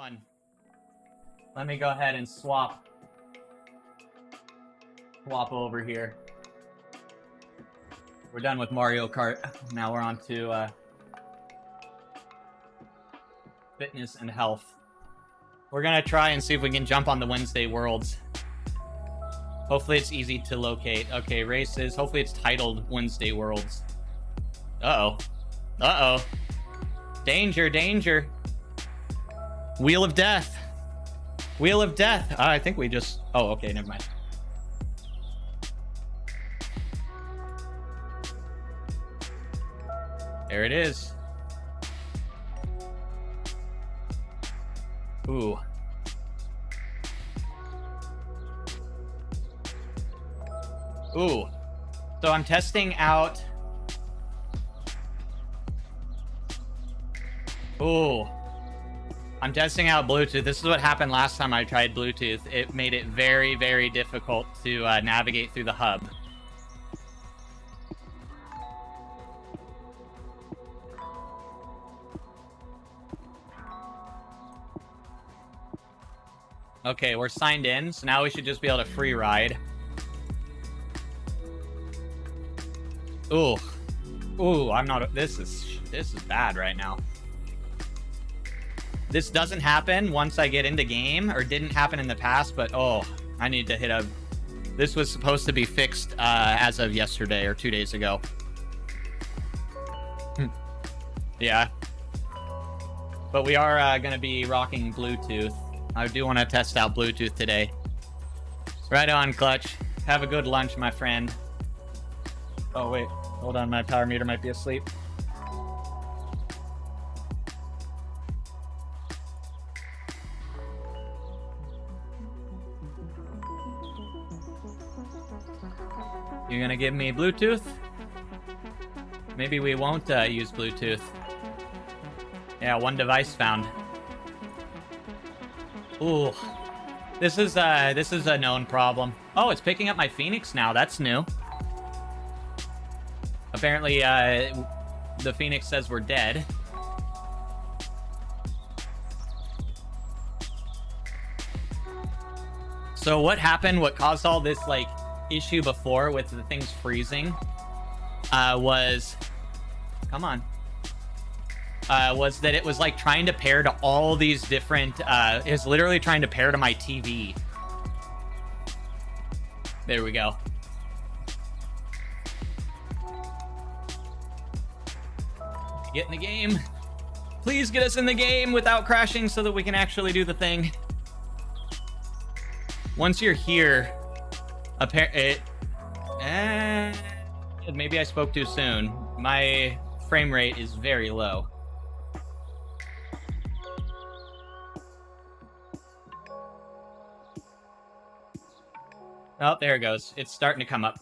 fun. Let me go ahead and swap over here. We're done with Mario Kart. Now we're on to fitness and health. We're gonna try and see if we can jump on the Wednesday Worlds. Hopefully it's easy to locate. Okay, races. Hopefully it's titled Wednesday Worlds. Uh-oh. Uh-oh. Danger, danger. Wheel of Death. Wheel of Death. I think we just... Oh, okay, never mind. There it is. Ooh. Ooh. So I'm testing out... Ooh. I'm testing out Bluetooth. This is what happened last time I tried Bluetooth. It made it very, very difficult to navigate through the hub. Okay, we're signed in, so now we should just be able to free ride. Ooh. Ooh, I'm not... This is bad right now. This doesn't happen once I get into game, or didn't happen in the past, but oh, I need to hit a... This was supposed to be fixed as of yesterday or 2 days ago. Yeah. But we are going to be rocking Bluetooth. I do want to test out Bluetooth today. Right on, Clutch. Have a good lunch, my friend. Oh, wait. Hold on, my power meter might be asleep. You're gonna give me Bluetooth? Maybe we won't use Bluetooth. Yeah, one device found. Ooh. This is a known problem. Oh, it's picking up my Phoenix now. That's new. Apparently, the Phoenix says we're dead. So what happened, what caused all this, like, issue before with the things freezing, was... Come on. Was that it was, like, trying to pair to all these different... it was literally trying to pair to my TV. There we go. Get in the game. Please get us in the game without crashing so that we can actually do the thing. Once you're here, maybe I spoke too soon. My frame rate is very low. Oh, there it goes. It's starting to come up.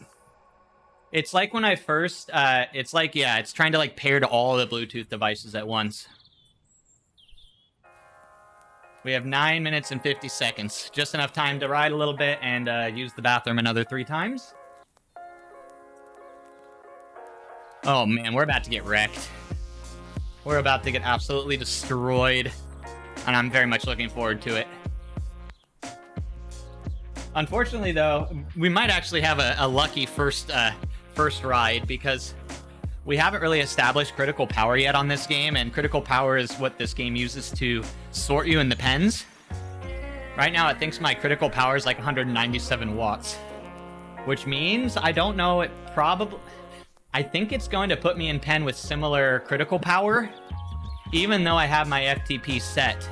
It's like when I first, it's like, yeah, it's trying to like pair to all the Bluetooth devices at once. We have 9 minutes and 50 seconds. Just enough time to ride a little bit and use the bathroom another 3 times. Oh man, we're about to get wrecked. We're about to get absolutely destroyed. And I'm very much looking forward to it. Unfortunately, though, we might actually have a lucky first ride because we haven't really established critical power yet on this game, and critical power is what this game uses to sort you in the pens. Right now, it thinks my critical power is like 197 watts, which means I don't know. I think it's going to put me in pen with similar critical power, even though I have my FTP set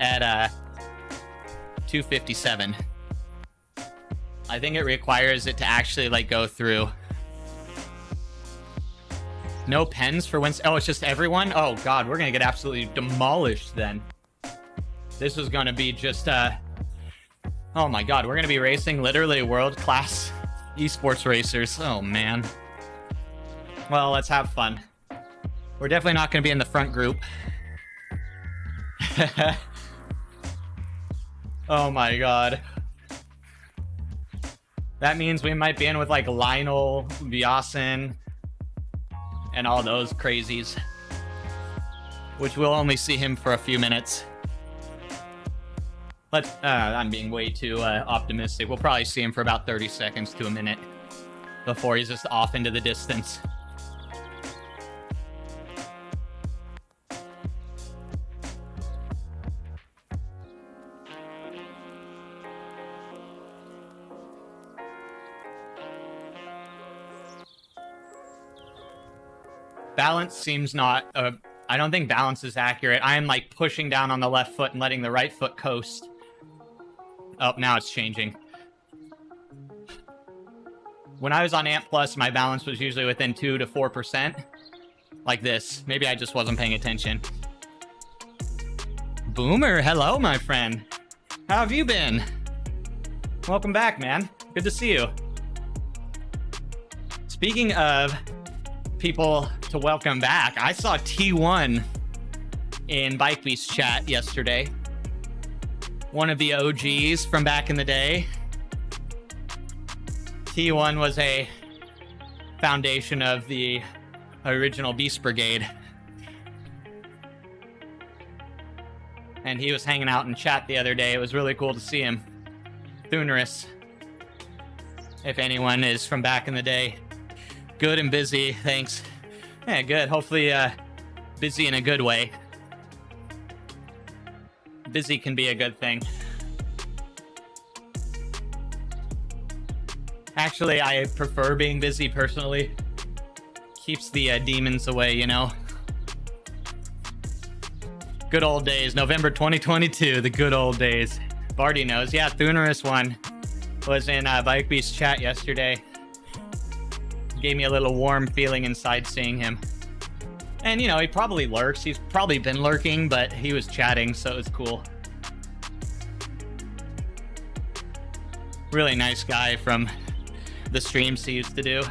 at 257. I think it requires it to actually like go through. No pens for Wednesday. Oh, it's just everyone? Oh god, we're gonna get absolutely demolished then. This is gonna be just oh my god, we're gonna be racing literally world-class esports racers. Oh man. Well, let's have fun. We're definitely not gonna be in the front group. Oh my god. That means we might be in with like Lionel, Biasin, and all those crazies. Which we'll only see him for a few minutes. I'm being way too optimistic. We'll probably see him for about 30 seconds to a minute before he's just off into the distance. Balance seems not... I don't think balance is accurate. I am like pushing down on the left foot and letting the right foot coast. Oh, now it's changing. When I was on Amp Plus, my balance was usually within 2 to 4%. Like this. Maybe I just wasn't paying attention. Boomer, hello, my friend. How have you been? Welcome back, man. Good to see you. Speaking of people to welcome back, I saw T1 in Bike Beast chat yesterday. One of the OGs from back in the day. T1 was a foundation of the original Beast Brigade. And he was hanging out in chat the other day. It was really cool to see him. Thunderous. If anyone is from back in the day. Good and busy, thanks. Yeah, good. Hopefully busy in a good way. Busy can be a good thing. Actually, I prefer being busy personally. Keeps the demons away, you know? Good old days. November 2022, the good old days. Barty knows. Yeah, Thunderous one was in Bike Beast chat yesterday. Gave me a little warm feeling inside seeing him. And, you know, he probably lurks. He's probably been lurking, but he was chatting, so it was cool. Really nice guy from the streams he used to do.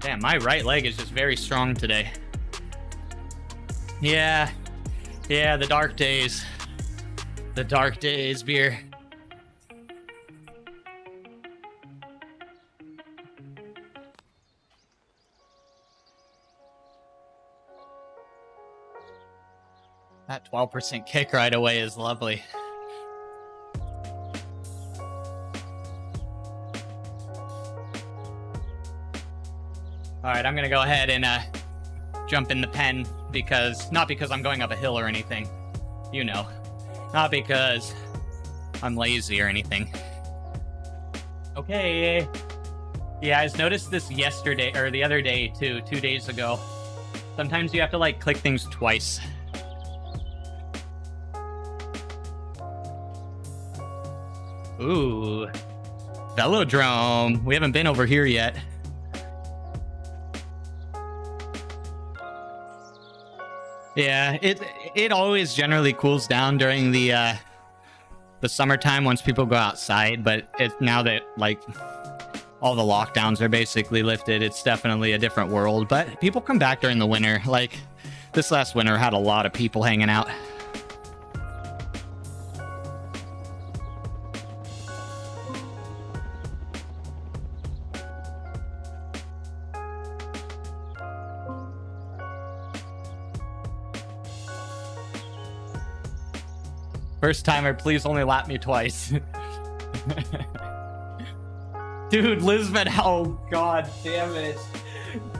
Damn, my right leg is just very strong today. Yeah, the dark days. The dark days, beer. That 12% kick right away is lovely. All right, I'm gonna go ahead and jump in the pen not because I'm going up a hill or anything, you know, not because I'm lazy or anything. Okay. Yeah, I just noticed this yesterday or the other day too, 2 days ago. Sometimes you have to like click things twice. Ooh, Velodrome. We haven't been over here yet. Yeah, it always generally cools down during the summertime once people go outside, but now that like all the lockdowns are basically lifted, it's definitely a different world. But people come back during the winter. Like this last winter had a lot of people hanging out. First timer, please only lap me twice. Dude, Lisbon, oh god damn it.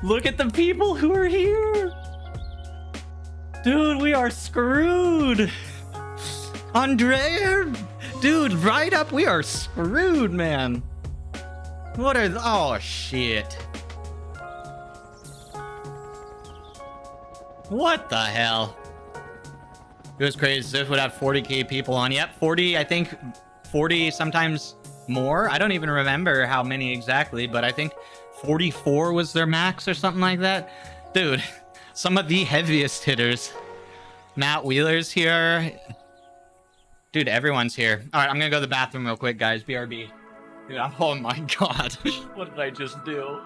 Look at the people who are here. Dude, we are screwed. Andrea, dude, right up, we are screwed, man. What are, oh shit. What the hell? It was crazy. This would have 40k people on. Yep, 40, I think 40, sometimes more. I don't even remember how many exactly, but I think 44 was their max or something like that. Dude, some of the heaviest hitters. Matt Wheeler's here. Dude, everyone's here. All right, I'm gonna go to the bathroom real quick, guys. BRB. Dude, oh my god. What did I just do?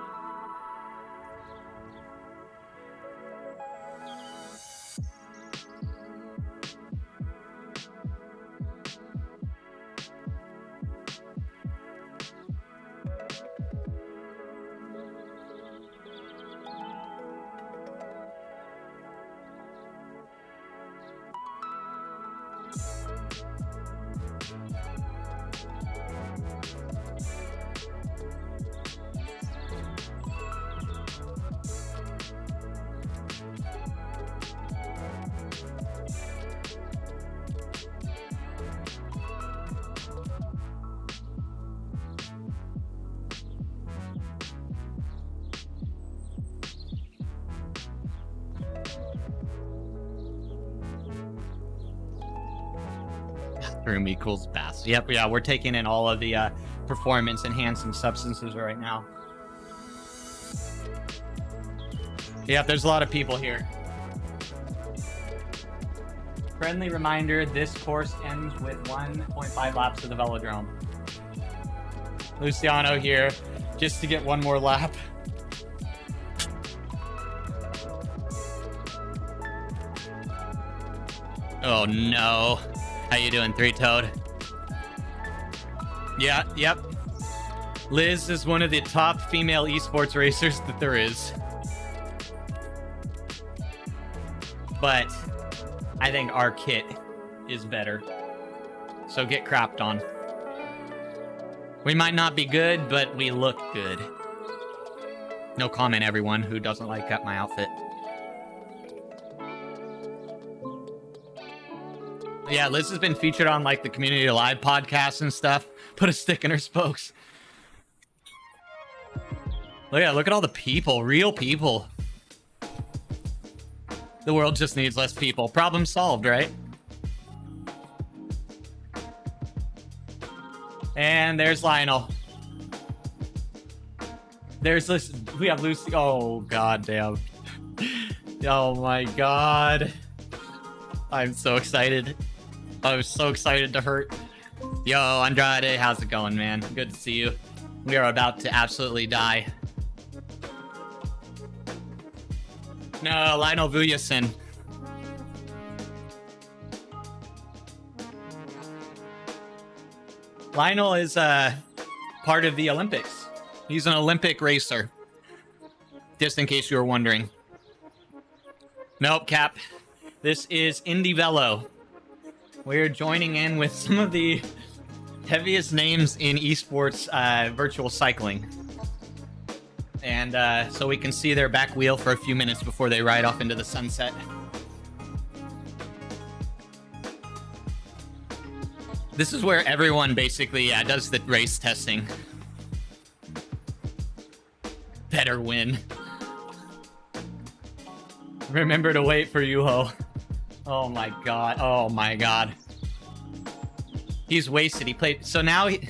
Room equals bass. Yep, yeah, we're taking in all of the performance enhancing substances right now. Yep, there's a lot of people here. Friendly reminder, this course ends with 1.5 laps of the velodrome. Luciano here, just to get one more lap. Oh no. How you doing, Three-Toed? Yeah, yep. Liz is one of the top female esports racers that there is. But I think our kit is better. So get crapped on. We might not be good, but we look good. No comment, everyone who doesn't like my outfit. Yeah, Liz has been featured on like the Community Live podcast and stuff. Put a stick in her spokes. Look at all the people, real people. The world just needs less people. Problem solved, right? And there's Lionel. There's this. We have Lucy. Oh, god damn. Oh my god. I'm so excited. I was so excited to hurt. Yo, Andrade, how's it going, man? Good to see you. We are about to absolutely die. No, Lionel Vujasin. Lionel is part of the Olympics. He's an Olympic racer. Just in case you were wondering. Nope, Cap. This is indieVelo. We're joining in with some of the heaviest names in esports virtual cycling. And so we can see their back wheel for a few minutes before they ride off into the sunset. This is where everyone basically does the race testing. Better win. Remember to wait for Yuho. Oh my god. Oh my god. He's wasted. He played... So now he...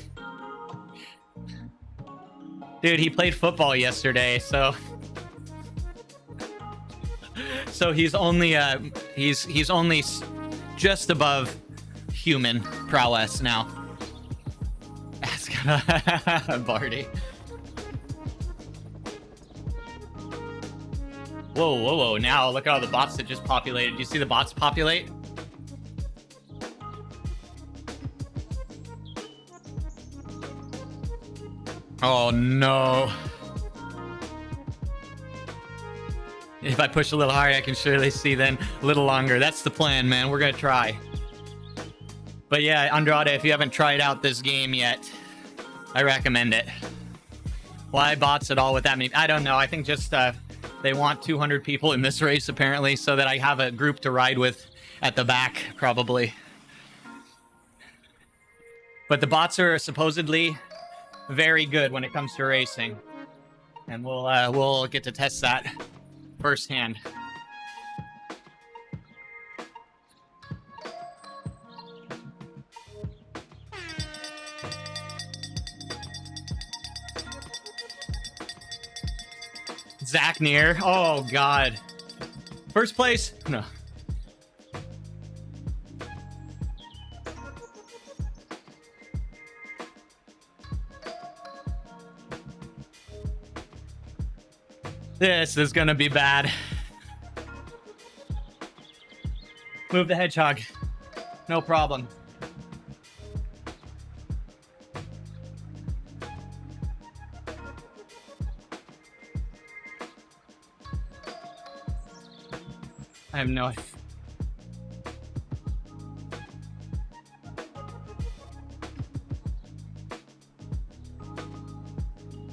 Dude, he played football yesterday, so... So he's only, he's only just above human prowess now. Ask Barty. Whoa, whoa, whoa. Now look at all the bots that just populated. Do you see the bots populate? Oh no. If I push a little harder, I can surely see then a little longer. That's the plan, man. We're gonna try. But yeah, Andrade, if you haven't tried out this game yet, I recommend it. Why bots at all with that many? I don't know. I think just they want 200 people in this race apparently, so that I have a group to ride with at the back, probably. But the bots are supposedly very good when it comes to racing, and we'll get to test that firsthand. Zach Neer. Oh god. First place? No. This is gonna be bad. Move the hedgehog. No problem. I have no idea.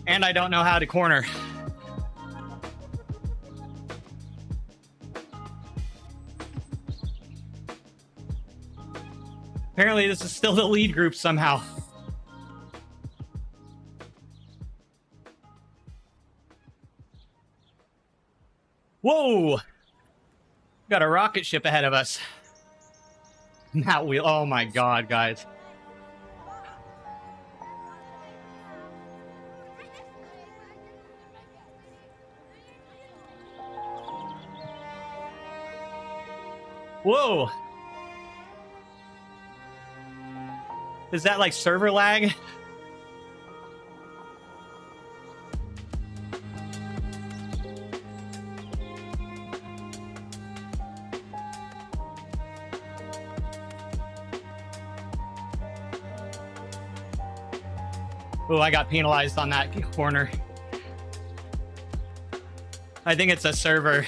And I don't know how to corner. Apparently this is still the lead group somehow. Whoa! Got a rocket ship ahead of us. That wheel. Oh my god, guys. Whoa. Is that like server lag? Oh, I got penalized on that corner. I think it's a server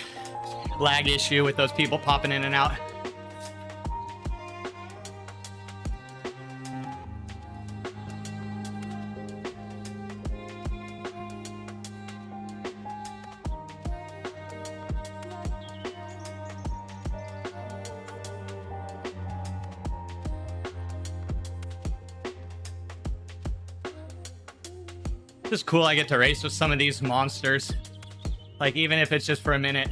lag issue with those people popping in and out. Just cool I get to race with some of these monsters, like even if it's just for a minute.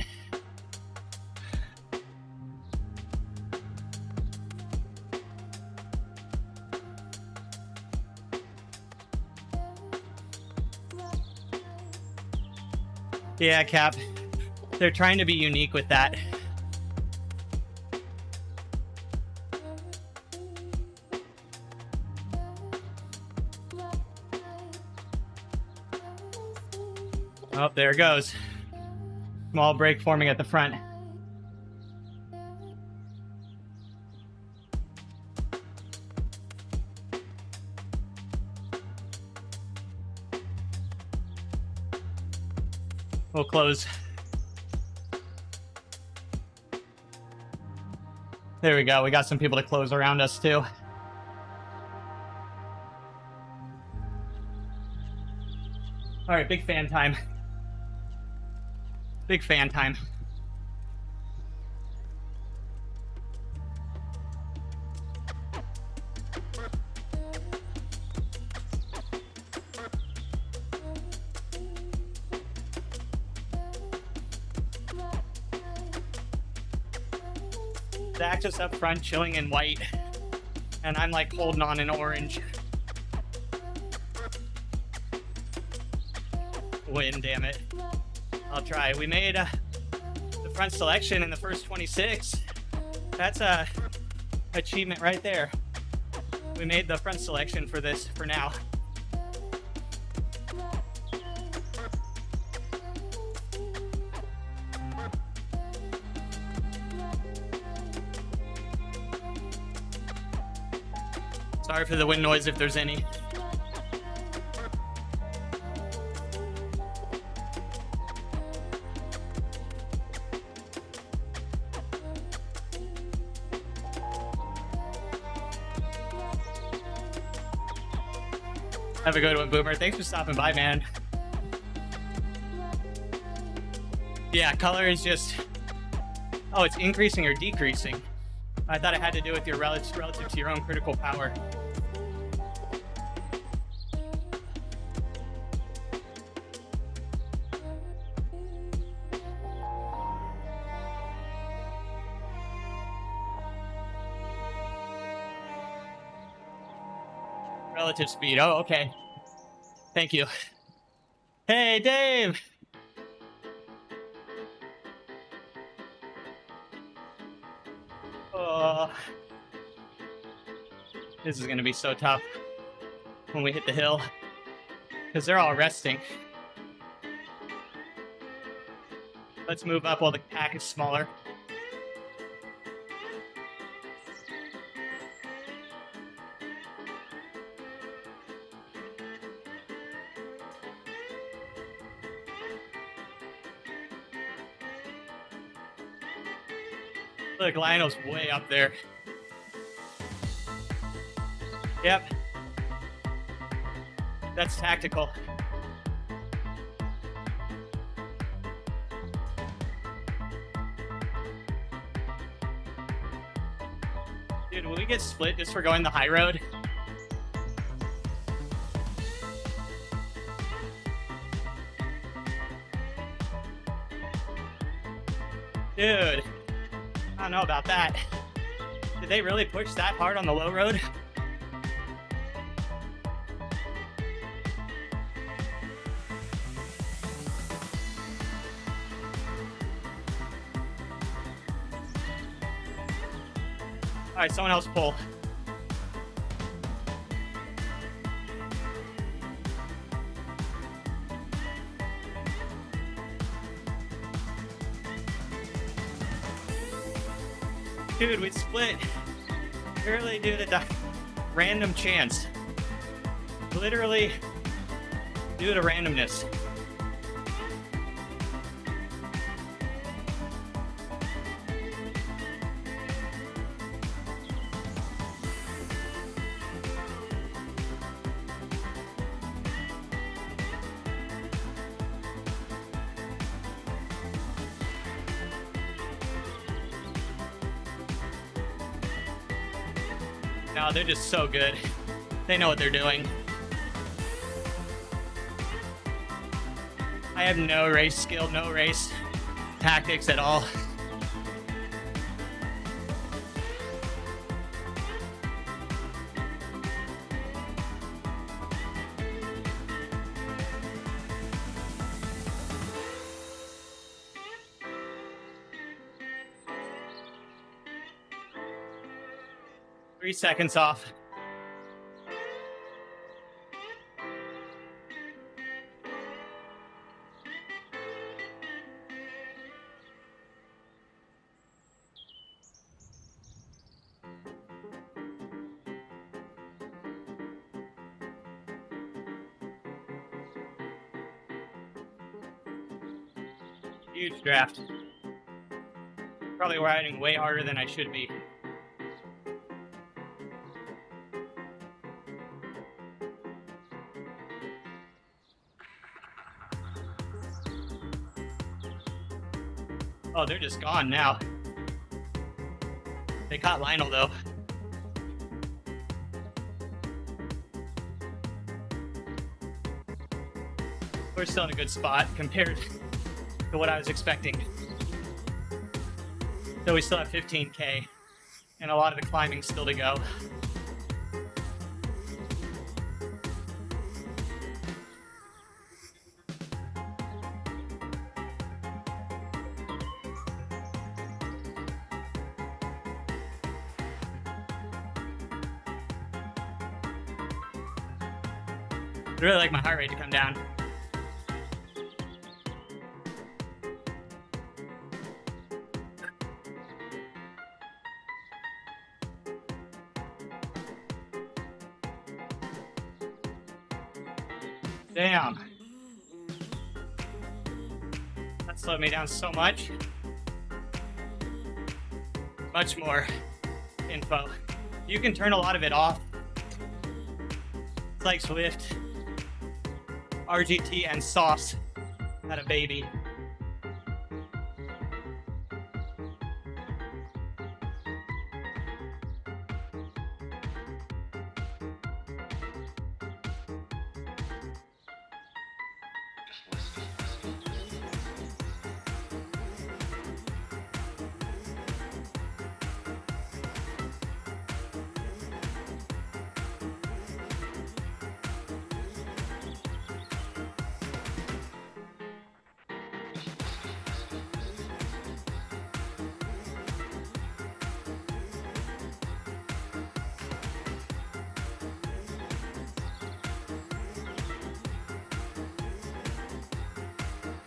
Yeah, Cap, they're trying to be unique with that. Oh, there it goes. Small break forming at the front. We'll close. There we go. We got some people to close around us too. All right, big fan time. Big fan time. Zach just up front chilling in white, and I'm like holding on in orange. Win, damn it. I'll try. We made the front selection in the first 26. That's a achievement right there. We made the front selection for this for now. Sorry for the wind noise if there's any. Have a good one, Boomer. Thanks for stopping by, man. Yeah, color is just... Oh, it's increasing or decreasing. I thought it had to do with your relative to your own critical power. Relative speed. Oh, okay. Thank you. Hey, Dave. Oh, this is going to be so tough when we hit the hill because they're all resting. Let's move up while the pack is smaller. Look, Lionel's way up there. Yep. That's tactical. Dude, will we get split just for going the high road? Dude. I don't know about that. Did they really push that hard on the low road? All right, someone else pull. Dude, we split purely due to the random chance. Literally due to randomness. No, they're just so good. They know what they're doing. I have no race skill, no race tactics at all. Three seconds off. Huge draft. Probably riding way harder than I should be. Oh, they're just gone now. They caught Lionel, though. We're still in a good spot compared to what I was expecting. So we still have 15K and a lot of the climbing still to go. I really like my heart rate to come down. Damn. That slowed me down so much. Much more info. You can turn a lot of it off. It's like Swift, RGT, and Sauce had a baby.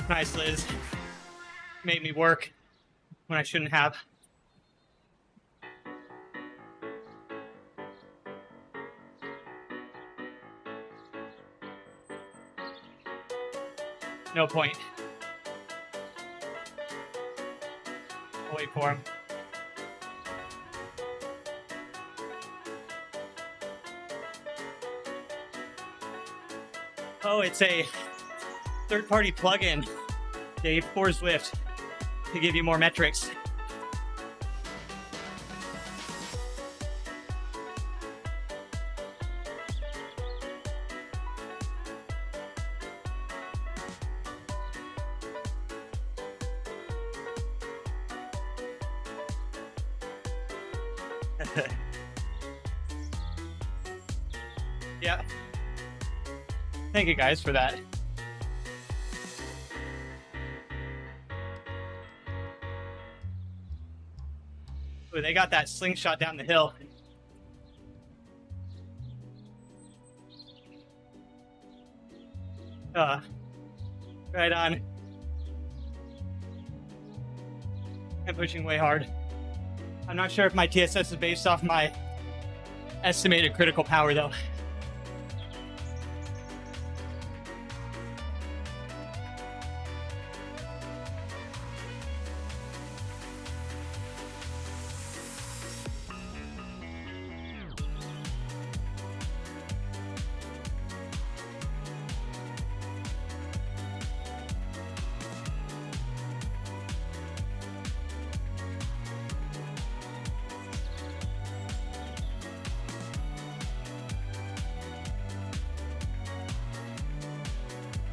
Nice, Liz. Made me work when I shouldn't have. No point. I'll wait for him. Oh, it's a third-party plugin, Dave, for Zwift, to give you more metrics. Yeah. Thank you guys for that. Ooh, they got that slingshot down the hill. Right on. I'm pushing way hard. I'm not sure if my TSS is based off my estimated critical power, though.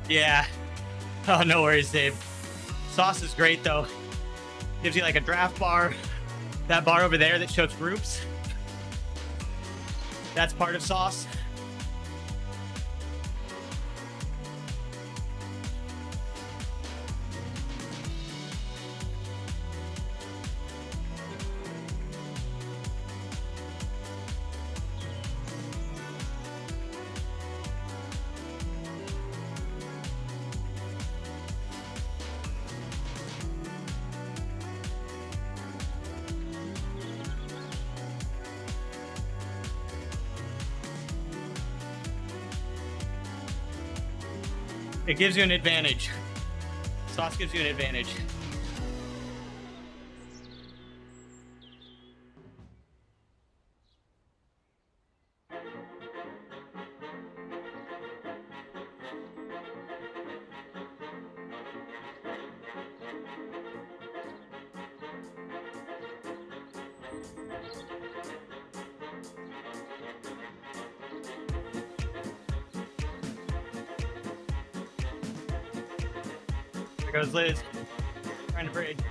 Yeah. Oh, no worries, Dave. Sauce is great, though. Gives you like a draft bar. That bar over there that shows groups. That's part of Sauce. It gives you an advantage. Sauce gives you an advantage. There goes Liz, trying to braid.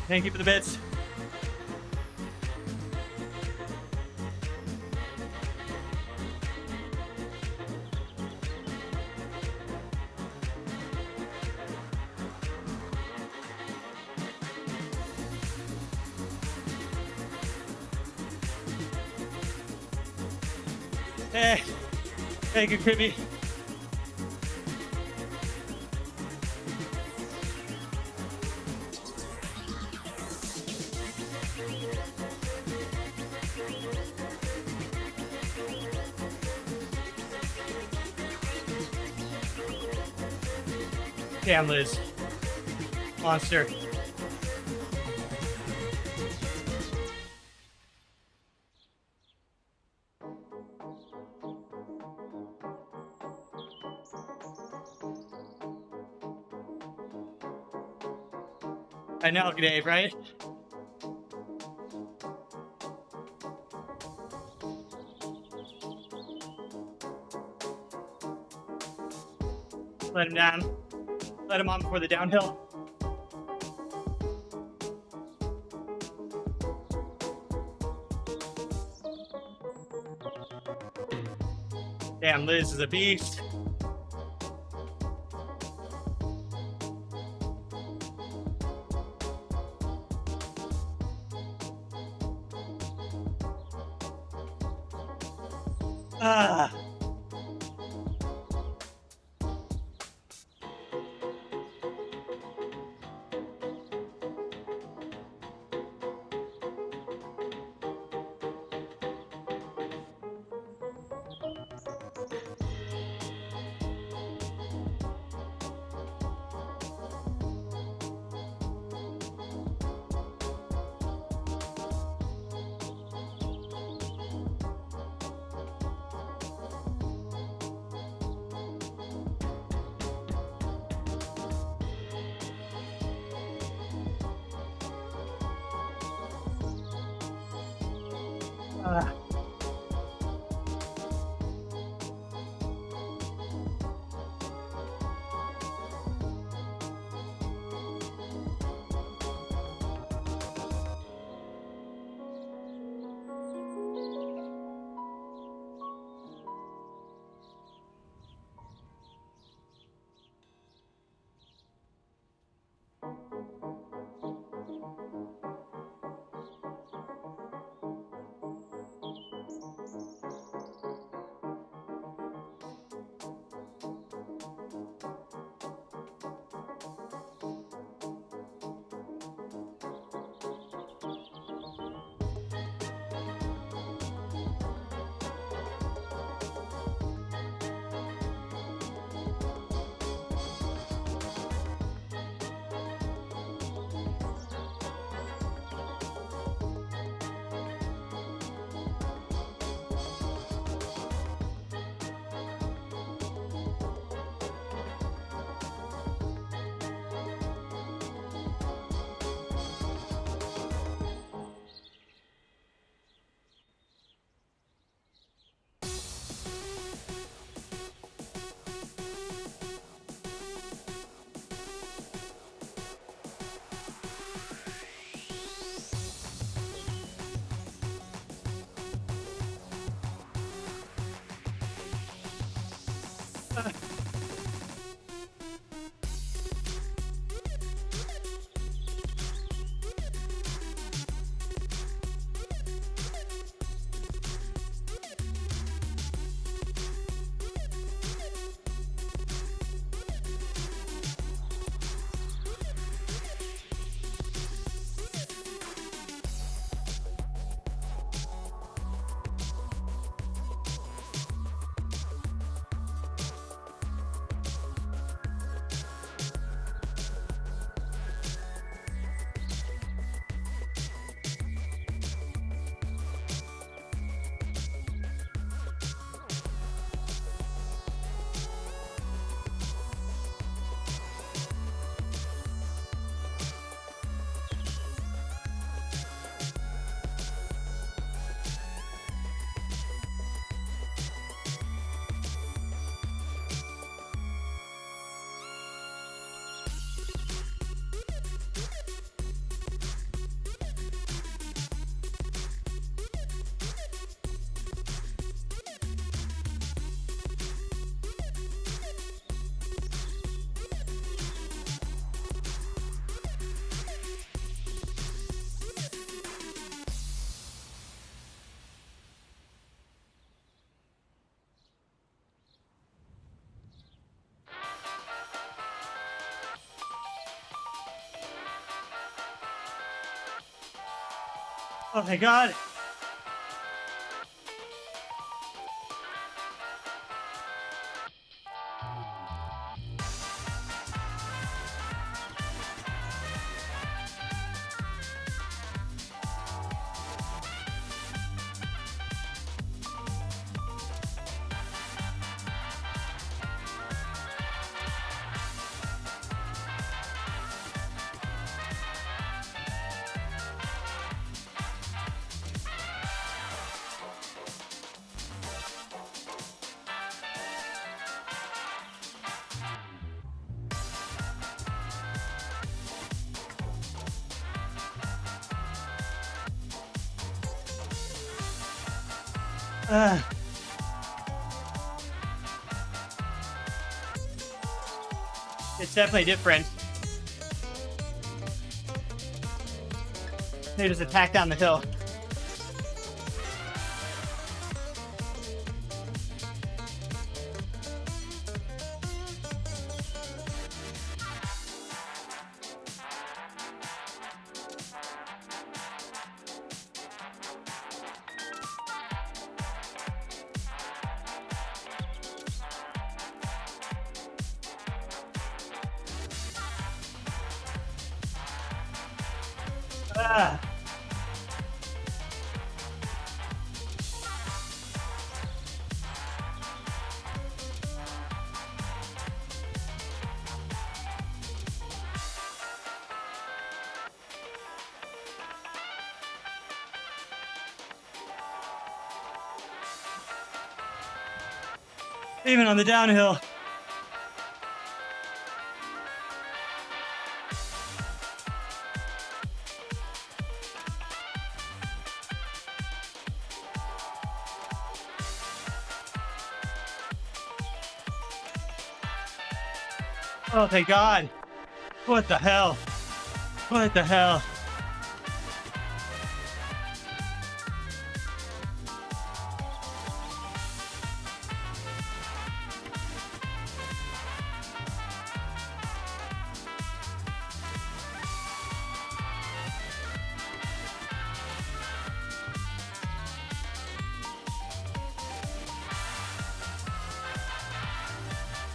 Thank you for the bits. Hey, thank you, Cribby. Damn, Liz. Monster. I know, Dave, right? Let him down. Let him on before the downhill. Damn, Liz is a beast. Ah. Oh my god. It's definitely different. They just attack down the hill. Ah. Even on the downhill. Oh, thank God. What the hell? What the hell?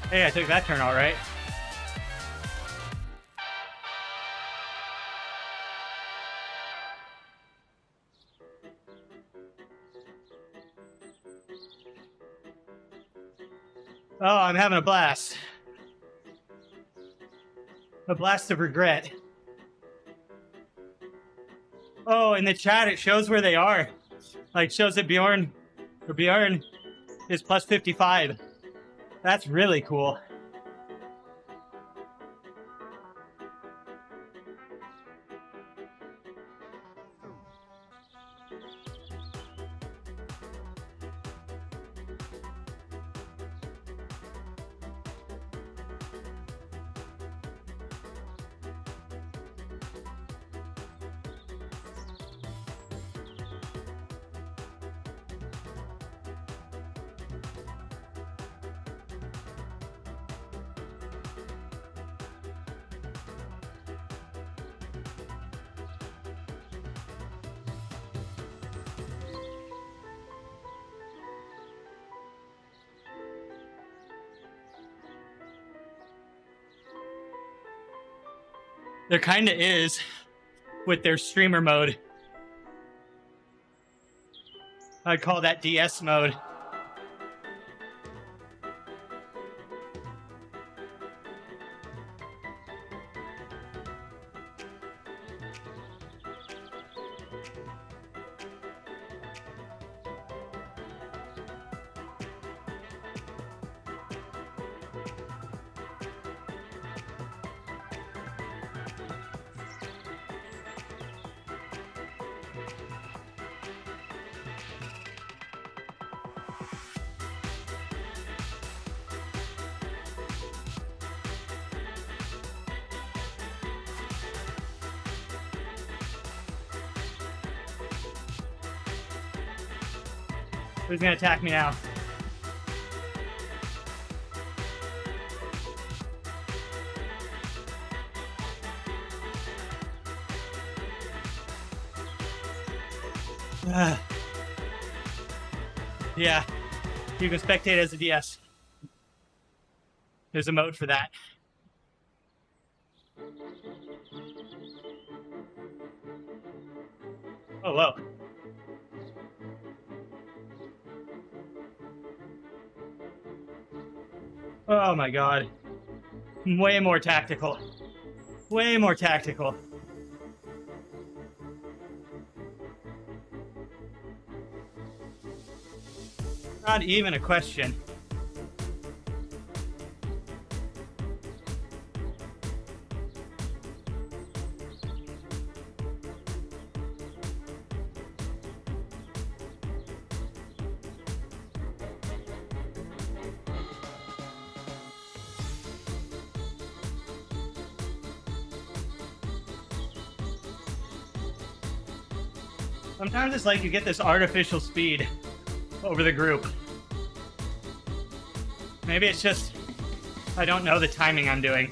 Hey, I took that turn all right. Oh, I'm having a blast. A blast of regret. Oh, in the chat, it shows where they are. Like, shows that Bjorn is plus 55. That's really cool. There kind of is with their streamer mode. I'd call that DS mode. Who's gonna attack me now? Yeah, you can spectate as a DS. There's a mode for that. Oh, whoa. Oh my God. Way more tactical. Way more tactical. Not even a question. Sometimes it's like you get this artificial speed over the group. Maybe it's just I don't know the timing I'm doing.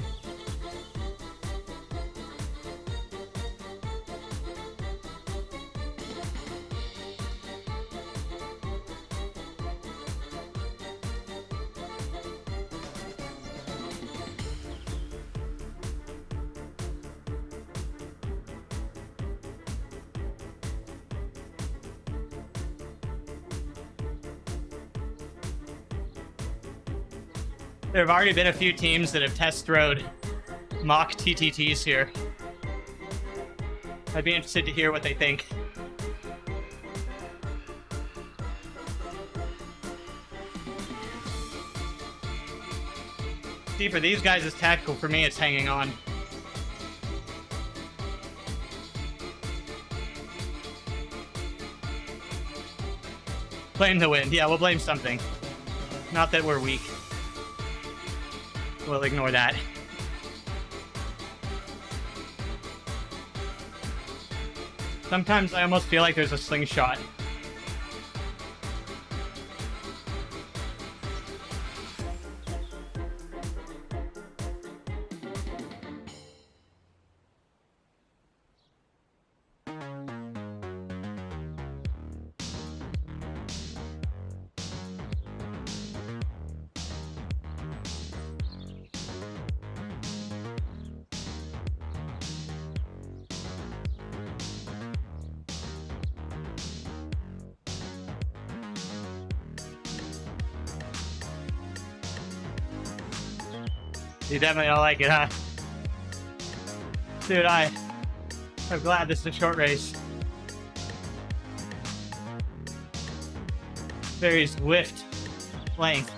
There have already been a few teams that have test throwed mock TTTs here. I'd be interested to hear what they think. See, for these guys, it's tactical. For me, it's hanging on. Blame the wind. Yeah, we'll blame something. Not that we're weak. We'll ignore that. Sometimes I almost feel like there's a slingshot. You definitely don't like it, huh? Dude, I'm glad this is a short race. Very swift length.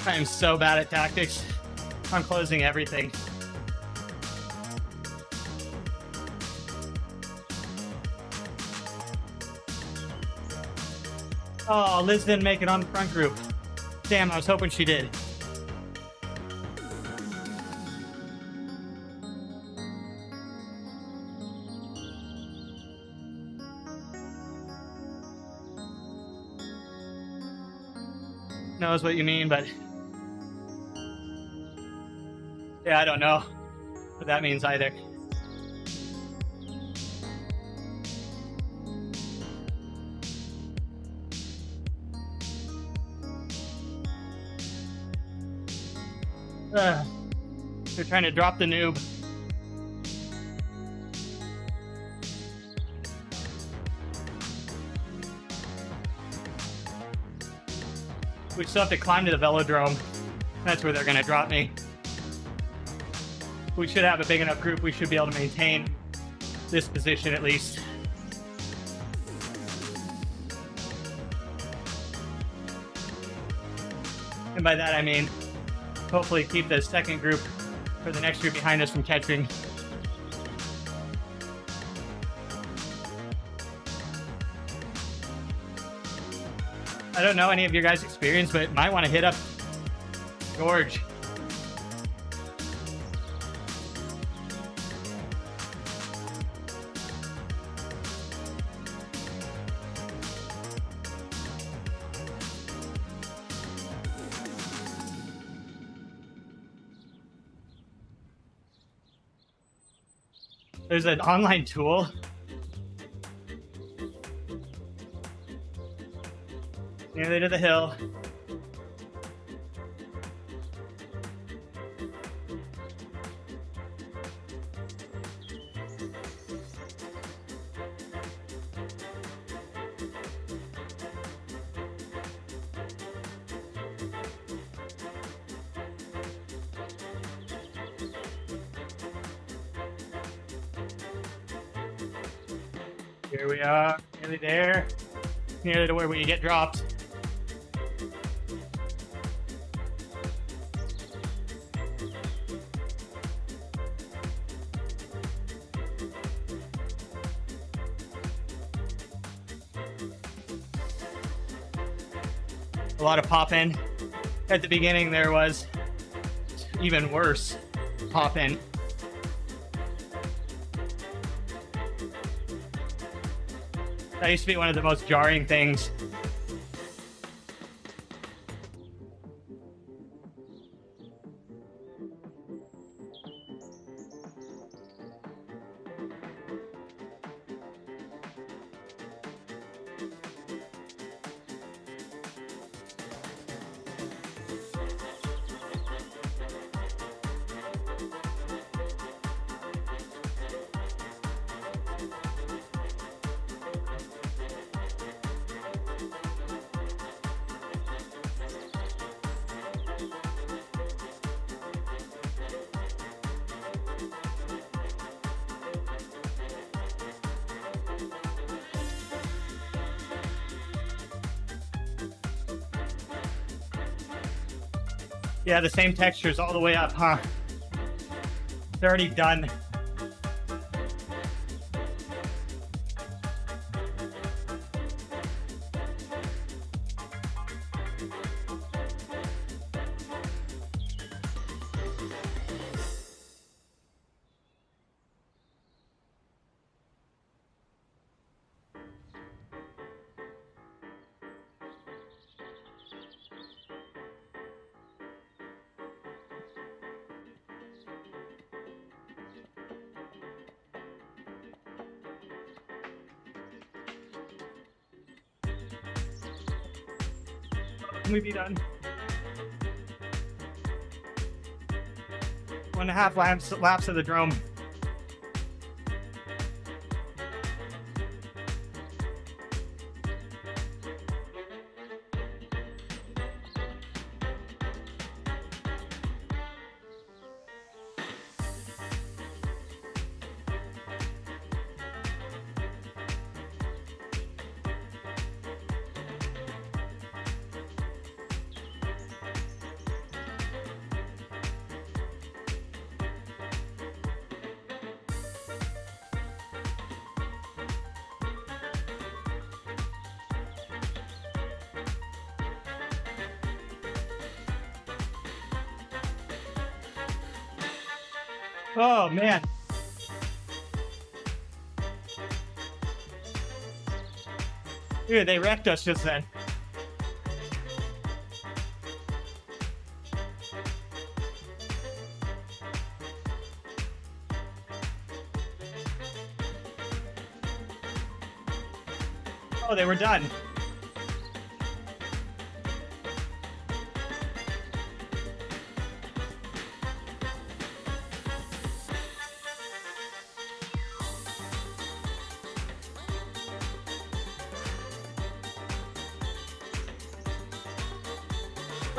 I am so bad at tactics. I'm closing everything. Oh, Liz didn't make it on the front group. Damn, I was hoping she did. Knows what you mean, but yeah, I don't know what that means either. They're trying to drop the noob. We still have to climb to the velodrome. That's where they're going to drop me. We should have a big enough group. We should be able to maintain this position at least. And by that I mean hopefully keep the second group or the next group behind us from catching. I don't know any of your guys' experience, but might want to hit up George. There's an online tool. Nearly to the hill. Here we are, nearly there. Nearly to where we get dropped. A lot of pop in. At the beginning there was even worse pop in. That used to be one of the most jarring things Yeah, the same textures all the way up, huh? They're already done. Can we be done? 1.5 laps of the drone. Oh man. Dude, they wrecked us just then. Oh, they were done.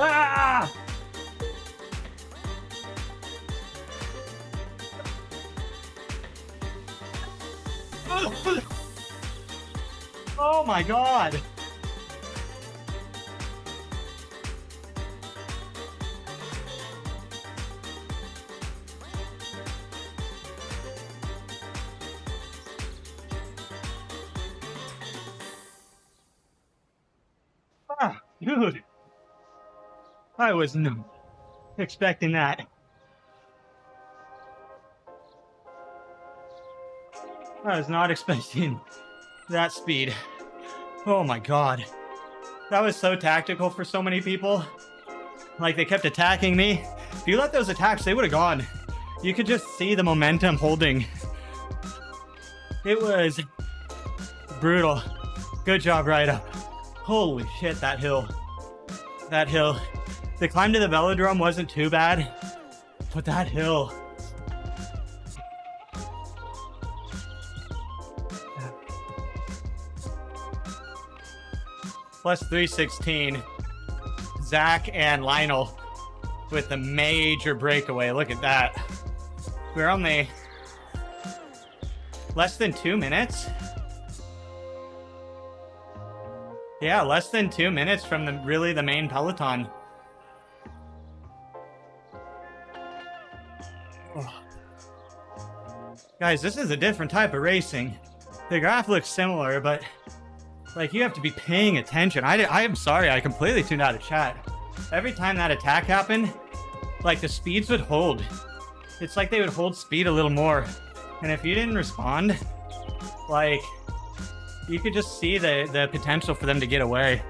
Ah! Oh my god. Ah, dude. I was not expecting that. I was not expecting that speed. Oh my god. That was so tactical for so many people. Like, they kept attacking me. If you let those attacks, they would have gone. You could just see the momentum holding. It was brutal. Good job, right up. Holy shit, that hill. That hill. The climb to the velodrome wasn't too bad, but that hill. Plus 316. Zach and Lionel with the major breakaway. Look at that. We're only less than 2 minutes. Yeah, less than 2 minutes from the main peloton. Oh. Guys, this is a different type of racing. The graph looks similar, but like, you have to be paying attention. I am sorry, I completely tuned out of chat. Every time that attack happened, like, the speeds would hold. It's like they would hold speed a little more. And if you didn't respond, like, you could just see the potential for them to get away.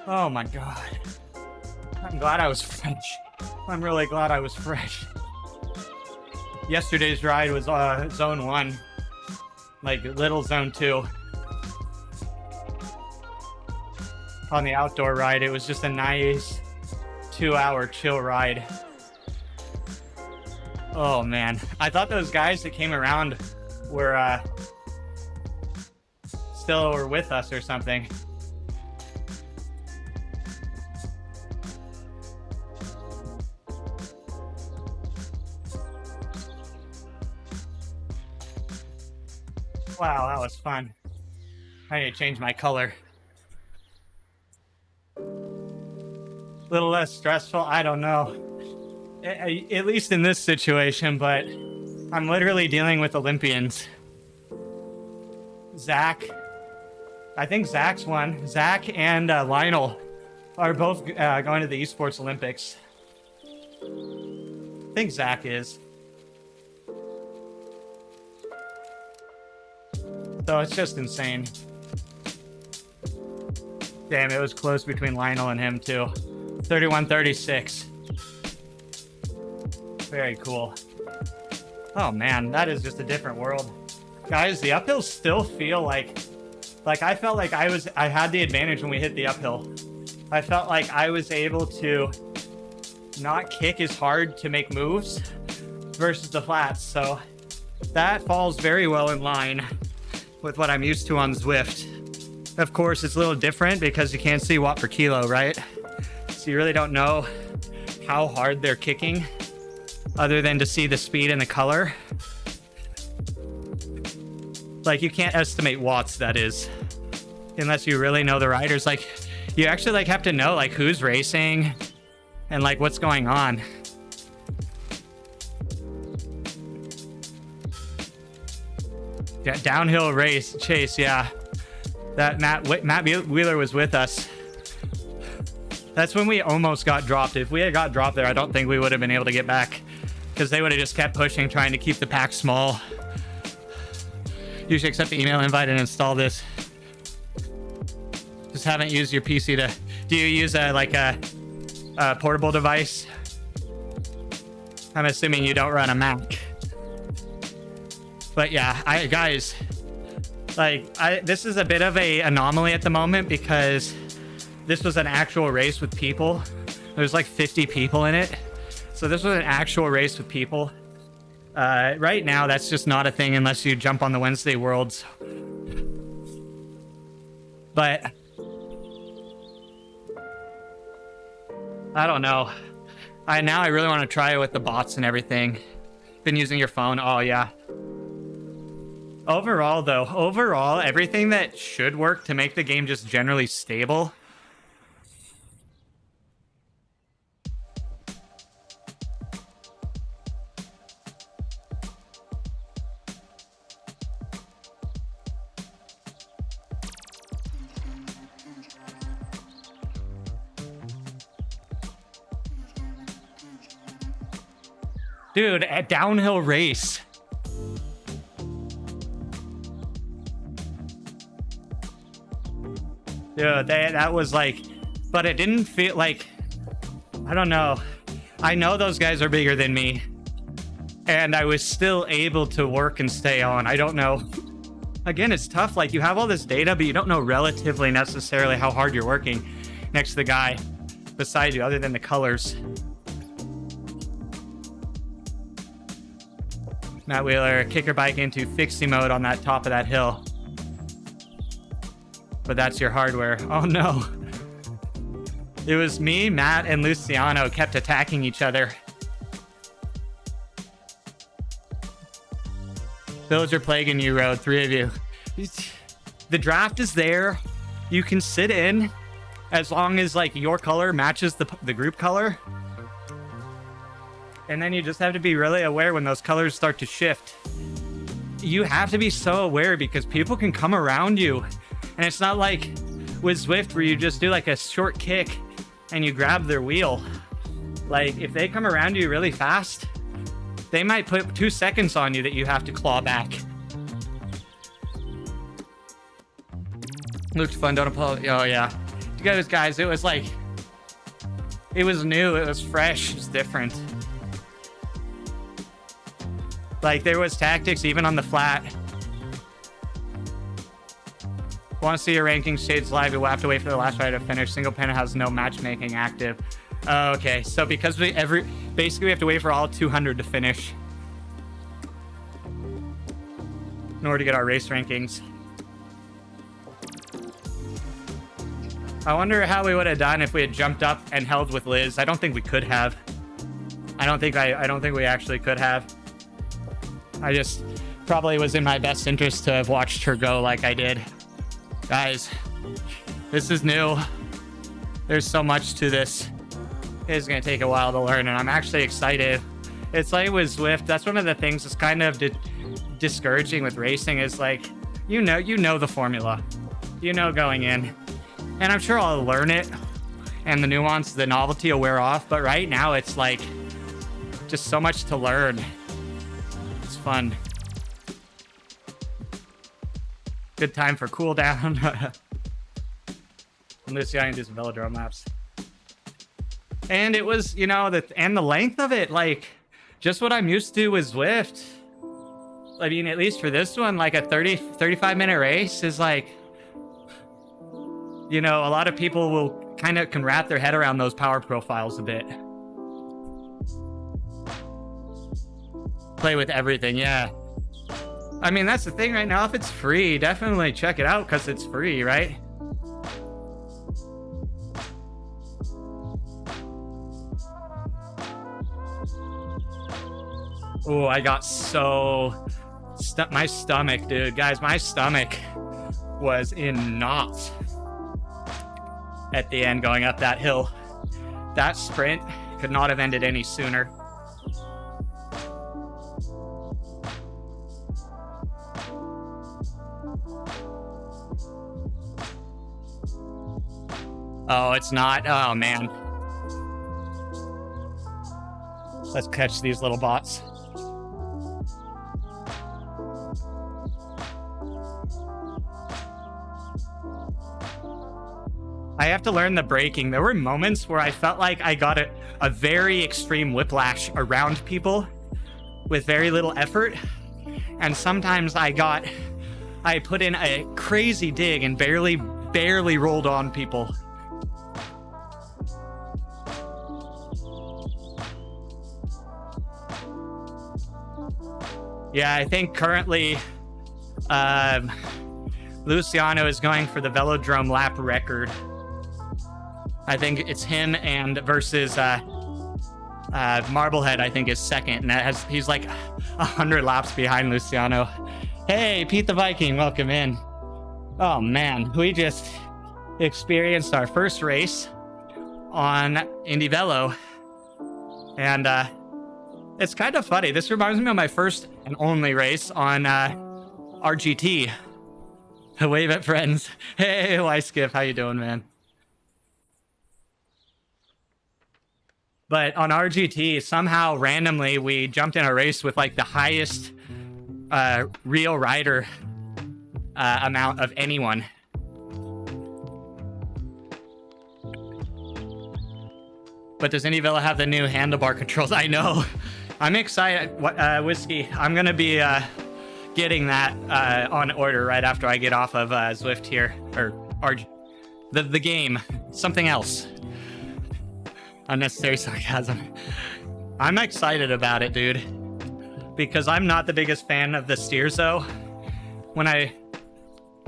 Oh my god. I'm glad I was fresh. I'm really glad I was fresh. Yesterday's ride was zone 1. Like, little zone 2. On the outdoor ride, it was just a nice 2-hour chill ride. Oh man, I thought those guys that came around were still were with us or something. Wow, that was fun. I need to change my color. little less stressful. I don't know. At least in this situation, but I'm literally dealing with Olympians. Zach. I think Zach's won. Zach and Lionel are both going to the Esports Olympics. I think Zach is. So it's just insane. Damn, it was close between Lionel and him too. 31-36. Very cool. Oh man, that is just a different world. Guys, the uphills still feel like I felt like I had the advantage when we hit the uphill. I felt like I was able to not kick as hard to make moves versus the flats. So that falls very well in line with what I'm used to on Zwift. Of course, it's a little different because you can't see watt per kilo, right? So you really don't know how hard they're kicking other than to see the speed and the color. Like, you can't estimate watts, that is, unless you really know the riders. Like, you actually like have to know like who's racing and like what's going on. Yeah, downhill race chase. Yeah, that Matt Wheeler was with us. That's when we almost got dropped. If we had got dropped there, I don't think we would have been able to get back because they would have just kept pushing, trying to keep the pack small. You should accept the email invite and install this. Just haven't used your PC to. Do you use a portable device? I'm assuming you don't run a Mac. But yeah, guys, this is a bit of a anomaly at the moment because this was an actual race with people. There's like 50 people in it. So this was an actual race with people. Right now, that's just not a thing unless you jump on the Wednesday Worlds. But I don't know. I really want to try it with the bots and everything. Been using your phone. Oh yeah. Overall, everything that should work to make the game just generally stable. Dude, a downhill race. Dude, that was like, but it didn't feel like, I don't know. I know those guys are bigger than me, and I was still able to work and stay on. I don't know. Again, it's tough. Like, you have all this data, but you don't know relatively necessarily how hard you're working next to the guy beside you, other than the colors. Matt Wheeler, kicker bike into fixie mode on that top of that hill. But that's your hardware. Oh no. It was me, Matt, and Luciano kept attacking each other. Villager Plague and you rode, 3 of you. The draft is there. You can sit in as long as like your color matches the group color. And then you just have to be really aware when those colors start to shift. You have to be so aware because people can come around you. And it's not like with Zwift where you just do like a short kick and you grab their wheel. Like, if they come around you really fast, they might put 2 seconds on you that you have to claw back. Looked fun, don't apologize. Oh yeah. You guys, it was like, it was new, it was fresh, it was different. Like, there was tactics even on the flat. Want to see your rankings shades live? You'll have to wait for the last ride to finish. Single pen has no matchmaking active. Oh, okay, so because basically we have to wait for all 200 to finish in order to get our race rankings. I wonder how we would have done if we had jumped up and held with Liz. I don't think we could have. I don't think we actually could have. I just probably was in my best interest to have watched her go like I did. Guys, this is new. There's so much to this. is going to take a while to learn, and I'm actually excited. It's like with Zwift, that's one of the things that's kind of discouraging with racing is like, you know the formula, going in, and I'm sure I'll learn it, and the nuance, the novelty will wear off. But right now, it's like just so much to learn. It's fun. Good time for cool down. And Luciano does velodrome laps. And it was, and the length of it, like, just what I'm used to with Zwift. I mean, at least for this one, like a 35-minute race is like, a lot of people can wrap their head around those power profiles a bit. Play with everything, yeah. I mean, that's the thing right now. If it's free, definitely check it out because it's free, right? Oh, I got so... my stomach, dude. Guys, my stomach was in knots at the end going up that hill. That sprint could not have ended any sooner. Oh, it's not. Oh, man. Let's catch these little bots. I have to learn the braking. There were moments where I felt like I got a very extreme whiplash around people with very little effort. And sometimes I put in a crazy dig and barely rolled on people. Yeah, I think currently Luciano is going for the velodrome lap record. I think it's him and versus Marblehead, I think, is second. And he's like 100 laps behind Luciano. Hey, Pete the Viking, welcome in. Oh, man. We just experienced our first race on indieVelo. And it's kind of funny. This reminds me of my first and only race on RGT. Wave at friends. Hey, Skip, how you doing, man? But on RGT, somehow randomly we jumped in a race with like the highest real rider amount of anyone. But does indieVelo have the new handlebar controls? I know. I'm excited. Whiskey, I'm going to be getting that on order right after I get off of Zwift here. Or the game. Something else. Unnecessary sarcasm. I'm excited about it, dude. Because I'm not the biggest fan of the steers, though. When I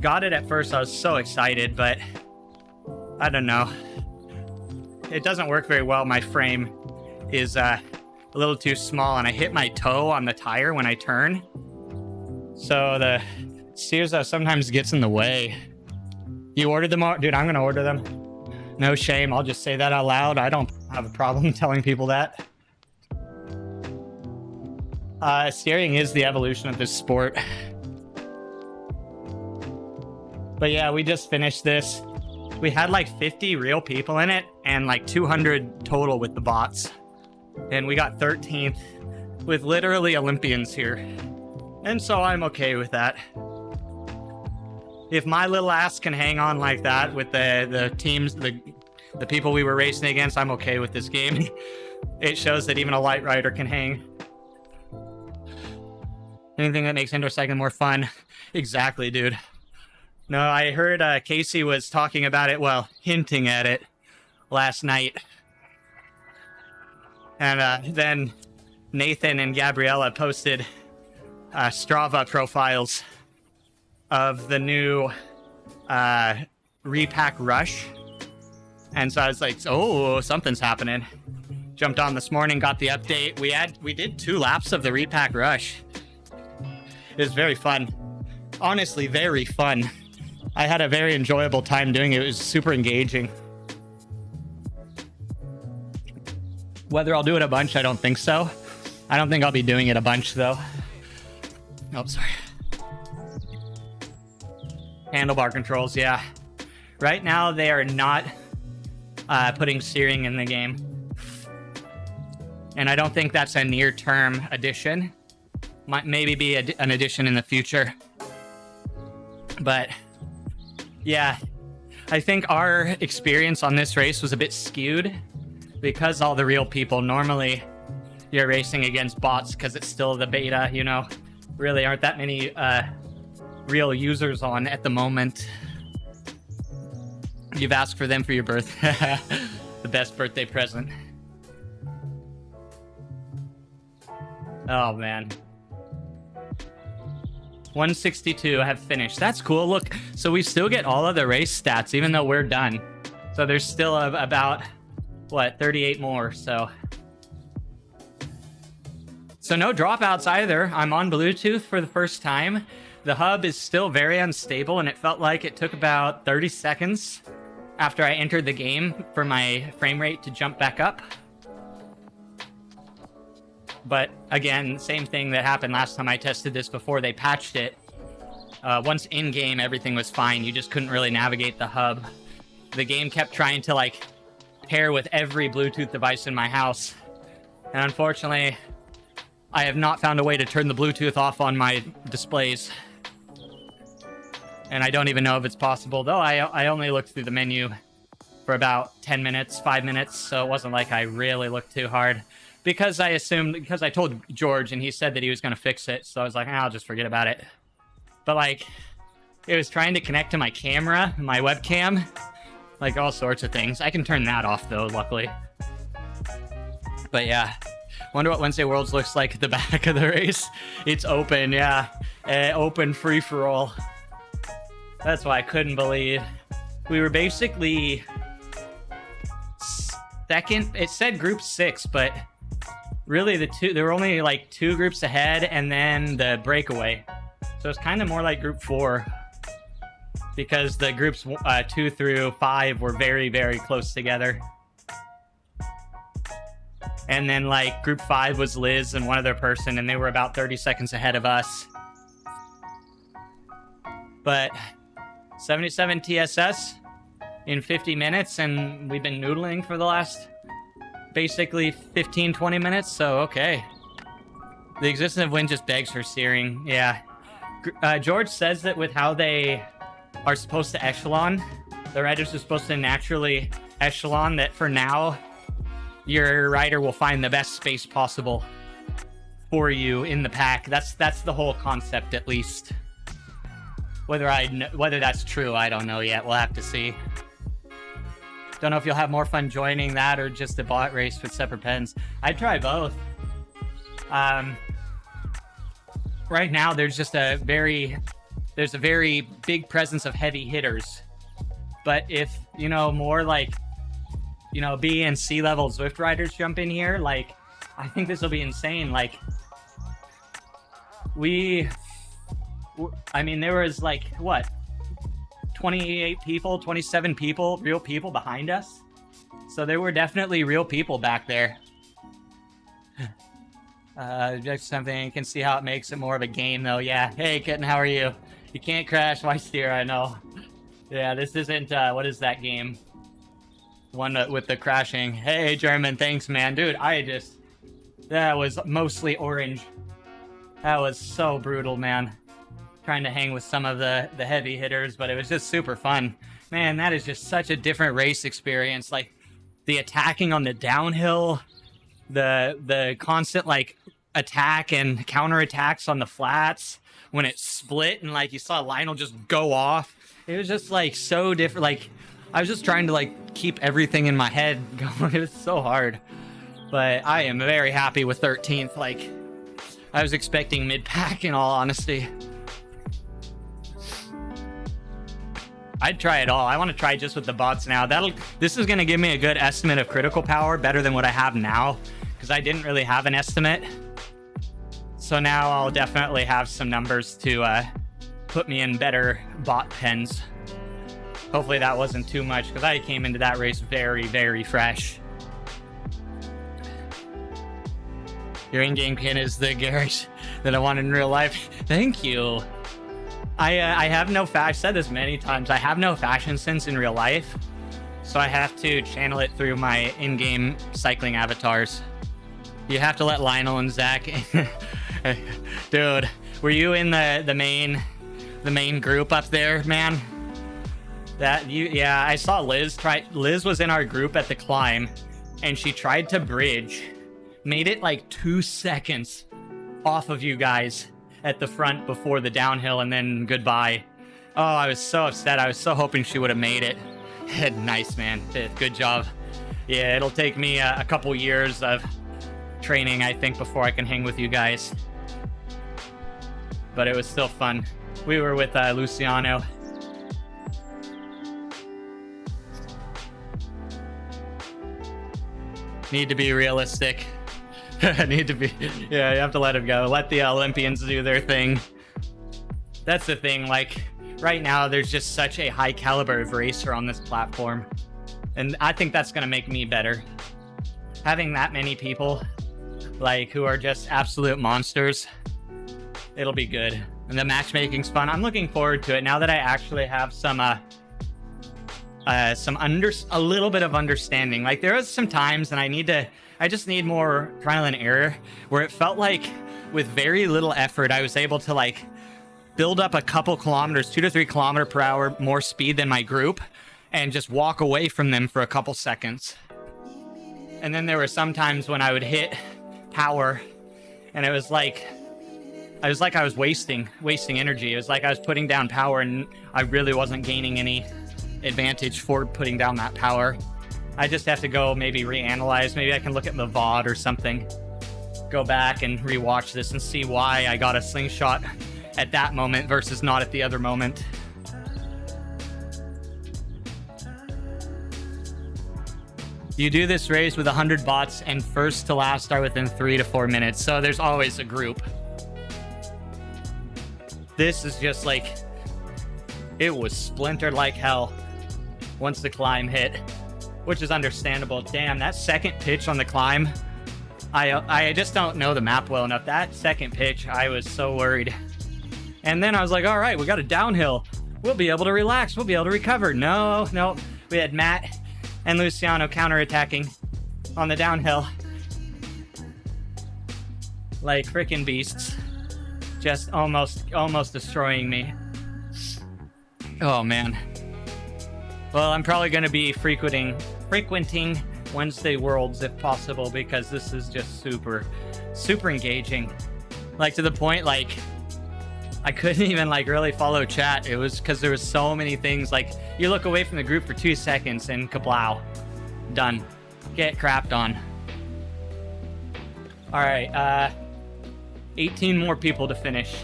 got it at first, I was so excited, but I don't know. It doesn't work very well. My frame is a little too small, and I hit my toe on the tire when I turn. So the steers sometimes gets in the way. You ordered them all? Dude, I'm going to order them. No shame. I'll just say that out loud. I don't have a problem telling people that. Steering is the evolution of this sport. But yeah, we just finished this. We had like 50 real people in it and like 200 total with the bots. And we got 13th with literally Olympians here. And so I'm okay with that. If my little ass can hang on like that with the teams, the people we were racing against, I'm okay with this game. It shows that even a light rider can hang. Anything that makes indoor cycling more fun. Exactly, dude. No, I heard Casey was talking about it, well, hinting at it last night. And then Nathan and Gabriella posted Strava profiles of the new repack rush. And so I was like, oh, something's happening. Jumped on this morning, got the update. We did 2 laps of the repack rush. It was very fun. Honestly, very fun. I had a very enjoyable time doing it. It was super engaging. Whether I'll do it a bunch, I don't think so. I don't think I'll be doing it a bunch though. Oh, sorry. Handlebar controls, yeah. Right now, they are not putting steering in the game. And I don't think that's a near-term addition. Might maybe be an addition in the future. But, yeah. I think our experience on this race was a bit skewed because all the real people, normally you're racing against bots because it's still the beta, you know. Really aren't that many real users on at the moment. You've asked for them for your birth. The best birthday present. Oh man. 162 have finished. That's cool. Look, so we still get all of the race stats even though we're done. So there's still about what, 38 more. So no dropouts either. I'm on Bluetooth for the first time. The hub is still very unstable, and it felt like it took about 30 seconds after I entered the game for my frame rate to jump back up. But again, same thing that happened last time I tested this before they patched it. Once in-game, everything was fine. You just couldn't really navigate the hub. The game kept trying to like pair with every Bluetooth device in my house. And unfortunately, I have not found a way to turn the Bluetooth off on my displays. And I don't even know if it's possible, though I only looked through the menu for about 10 minutes, 5 minutes, so it wasn't like I really looked too hard. Because I told George, and he said that he was going to fix it, so I was like, I'll just forget about it. But, like, it was trying to connect to my camera, my webcam, like all sorts of things. I can turn that off, though, luckily. But, yeah. Wonder what Wednesday Worlds looks like at the back of the race. It's open, yeah. Open free-for-all. That's why I couldn't believe. We were basically second. It said group 6, but really there were only like 2 groups ahead and then the breakaway. So it's kind of more like group 4 because the groups 2 through 5 were very, very close together. And then like group 5 was Liz and one other person, and they were about 30 seconds ahead of us. But 77 TSS in 50 minutes, and we've been noodling for the last basically 15-20 minutes, so okay. The existence of wind just begs for steering. Yeah. George says that with how they are supposed to echelon, the riders are supposed to naturally echelon, that for now your rider will find the best space possible for you in the pack. That's the whole concept, at least. Whether that's true, I don't know yet. We'll have to see. Don't know if you'll have more fun joining that or just a bot race with separate pens. I'd try both. Right now, there's a very big presence of heavy hitters. But if, more like, B and C level Zwift riders jump in here, like, I think this will be insane. Like, there was like, what, 28 people, 27 people, real people behind us. So there were definitely real people back there. Just something, you can see how it makes it more of a game though. Yeah. Hey, Kitten, how are you? You can't crash. Why steer? I know. Yeah, this isn't, what is that game? One with the crashing. Hey, German, thanks, man. Dude, that was mostly orange. That was so brutal, man. Trying to hang with some of the heavy hitters, but it was just super fun. Man, that is just such a different race experience. Like, the attacking on the downhill, the constant, like, attack and counterattacks on the flats when it split and, like, you saw Lionel just go off. It was just, like, so different. Like, I was just trying to, like, keep everything in my head going. It was so hard. But I am very happy with 13th. Like, I was expecting mid-pack, in all honesty. I'd try it all. I want to try just with the bots now. This is going to give me a good estimate of critical power, better than what I have now, because I didn't really have an estimate. So now I'll definitely have some numbers to put me in better bot pens. Hopefully that wasn't too much, because I came into that race very, very fresh. Your in-game kin is the Garage that I want in real life. Thank you. I have no I've said this many times. I have no fashion sense in real life, so I have to channel it through my in-game cycling avatars. You have to let Lionel and Zach. Dude, were you in the main group up there, man? Yeah, I saw Liz Liz was in our group at the climb, and she tried to bridge, made it like 2 seconds off of you guys at the front before the downhill, and then goodbye. Oh, I was so upset. I was so hoping she would have made it. Nice, man. Good job. Yeah, it'll take me a couple years of training, I think, before I can hang with you guys. But it was still fun. We were with Luciano. Need to be realistic. Need to be. Yeah, you have to let him go. Let the Olympians do their thing. That's the thing. Like, right now, there's just such a high caliber of racer on this platform. And I think that's going to make me better. Having that many people, like, who are just absolute monsters, it'll be good. And the matchmaking's fun. I'm looking forward to it now that I actually have a little bit of understanding. Like, there was some times, and I just need more trial and error, where it felt like with very little effort, I was able to like build up a couple kilometers, 2 to 3 kilometer per hour more speed than my group, and just walk away from them for a couple seconds. And then there were some times when I would hit power, and it was like I was wasting energy. It was like I was putting down power, and I really wasn't gaining any advantage for putting down that power. I just have to go maybe reanalyze. Maybe I can look at the VOD or something, go back and rewatch this and see why I got a slingshot at that moment versus not at the other moment. You do this race with 100 bots, and first to last are within 3 to 4 minutes. So there's always a group. This is just like, it was splintered like hell once the climb hit, which is understandable. Damn, that second pitch on the climb, I just don't know the map well enough. That second pitch, I was so worried. And then I was like, all right, we got a downhill. We'll be able to relax. We'll be able to recover. No. We had Matt and Luciano counterattacking on the downhill like freaking beasts, just almost destroying me. Oh man. Well, I'm probably going to be frequenting Wednesday Worlds if possible, because this is just super engaging. Like, to the point, like, I couldn't even, like, really follow chat. It was because there was so many things. Like, you look away from the group for 2 seconds and kablow. Done. Get crapped on. All right, 18 more people to finish.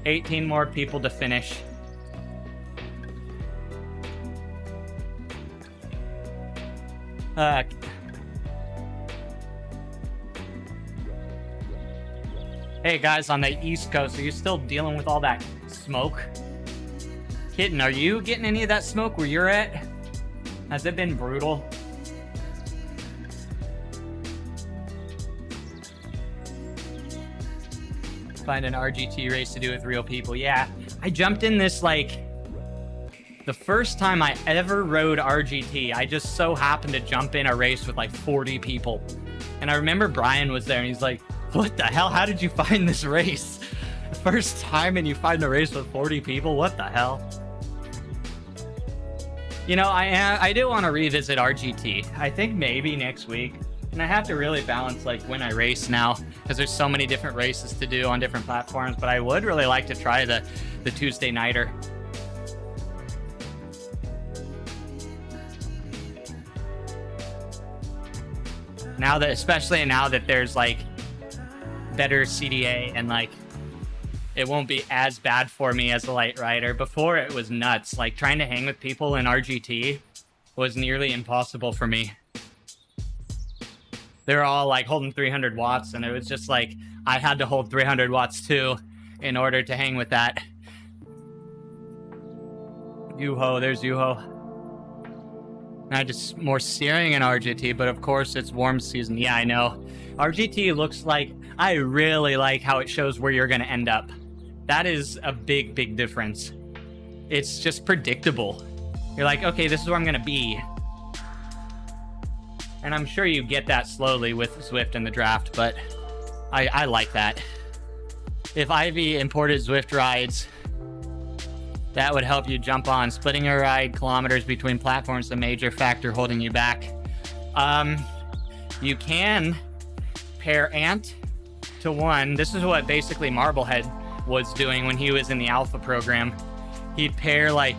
18 more people to finish. Hey guys on the East Coast, are you still dealing with all that smoke? Kitten, are you getting any of that smoke where you're at? Has it been brutal? Find an RGT race to do with real people. Yeah, I jumped in this, like, the first time I ever rode RGT, I just so happened to jump in a race with like 40 people. And I remember Brian was there and he's like, what the hell? How did you find this race? First time and you find a race with 40 people? What the hell? You know, I do want to revisit RGT. I think maybe next week. And I have to really balance like when I race now, because there's so many different races to do on different platforms. But I would really like to try the Tuesday nighter. Now that, especially now that there's like better CDA and like it won't be as bad for me as a light rider. Before it was nuts. Like trying to hang with people in RGT was nearly impossible for me. They were all like holding 300 watts and it was just like I had to hold 300 watts too in order to hang with that. Yuho, there's Yuho. Not just more steering in RGT, but of course it's warm season. Yeah, I know. RGT looks like, I really like how it shows where you're going to end up. That is a big, big difference. It's just predictable. You're like, okay, this is where I'm going to be. And I'm sure you get that slowly with Zwift in the draft, but I like that. If Ivy imported Zwift rides, that would help you jump on. Splitting your ride kilometers between platforms is a major factor holding you back. You can pair Ant to one. This is what basically Marblehead was doing when he was in the alpha program. He'd pair like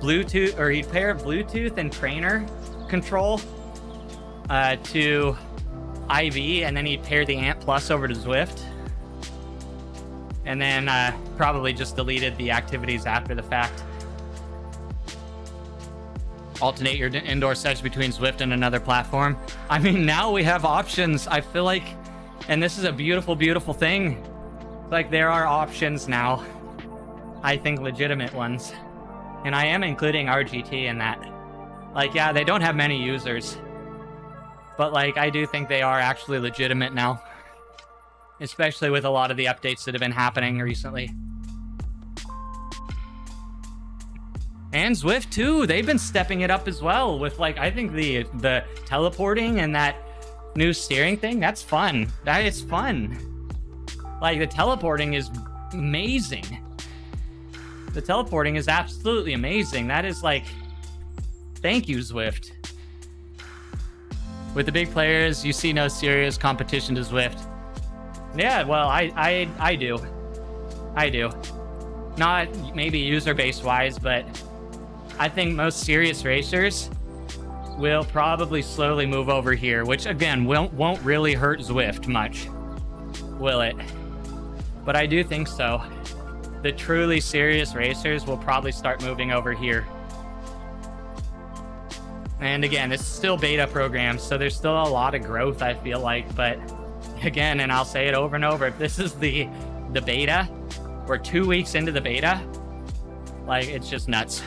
Bluetooth, or he'd pair Bluetooth and trainer control to IV, and then he'd pair the Ant Plus over to Zwift. And then probably just deleted the activities after the fact. Alternate your indoor sessions between Zwift and another platform. I mean, now we have options. I feel like, and this is a beautiful, beautiful thing. Like, there are options now. I think legitimate ones. And I am including RGT in that. Like, yeah, they don't have many users. But, like, I do think they are actually legitimate now. Especially with a lot of the updates that have been happening recently. And Zwift too, they've been stepping it up as well with, like, I think the teleporting and that new steering thing, that's fun. That is fun. Like, the teleporting is amazing. The teleporting is absolutely amazing. That is like, thank you, Zwift. With the big players, you see no serious competition to Zwift. Yeah, well, I do. I do. Not maybe user-base wise, but I think most serious racers will probably slowly move over here, which again won't really hurt Zwift much, will it? But I do think so. The truly serious racers will probably start moving over here. And again, this is still beta programs, so there's still a lot of growth, I feel like, but again, and I'll say it over and over, if this is the beta, we're 2 weeks into the beta, like, it's just nuts.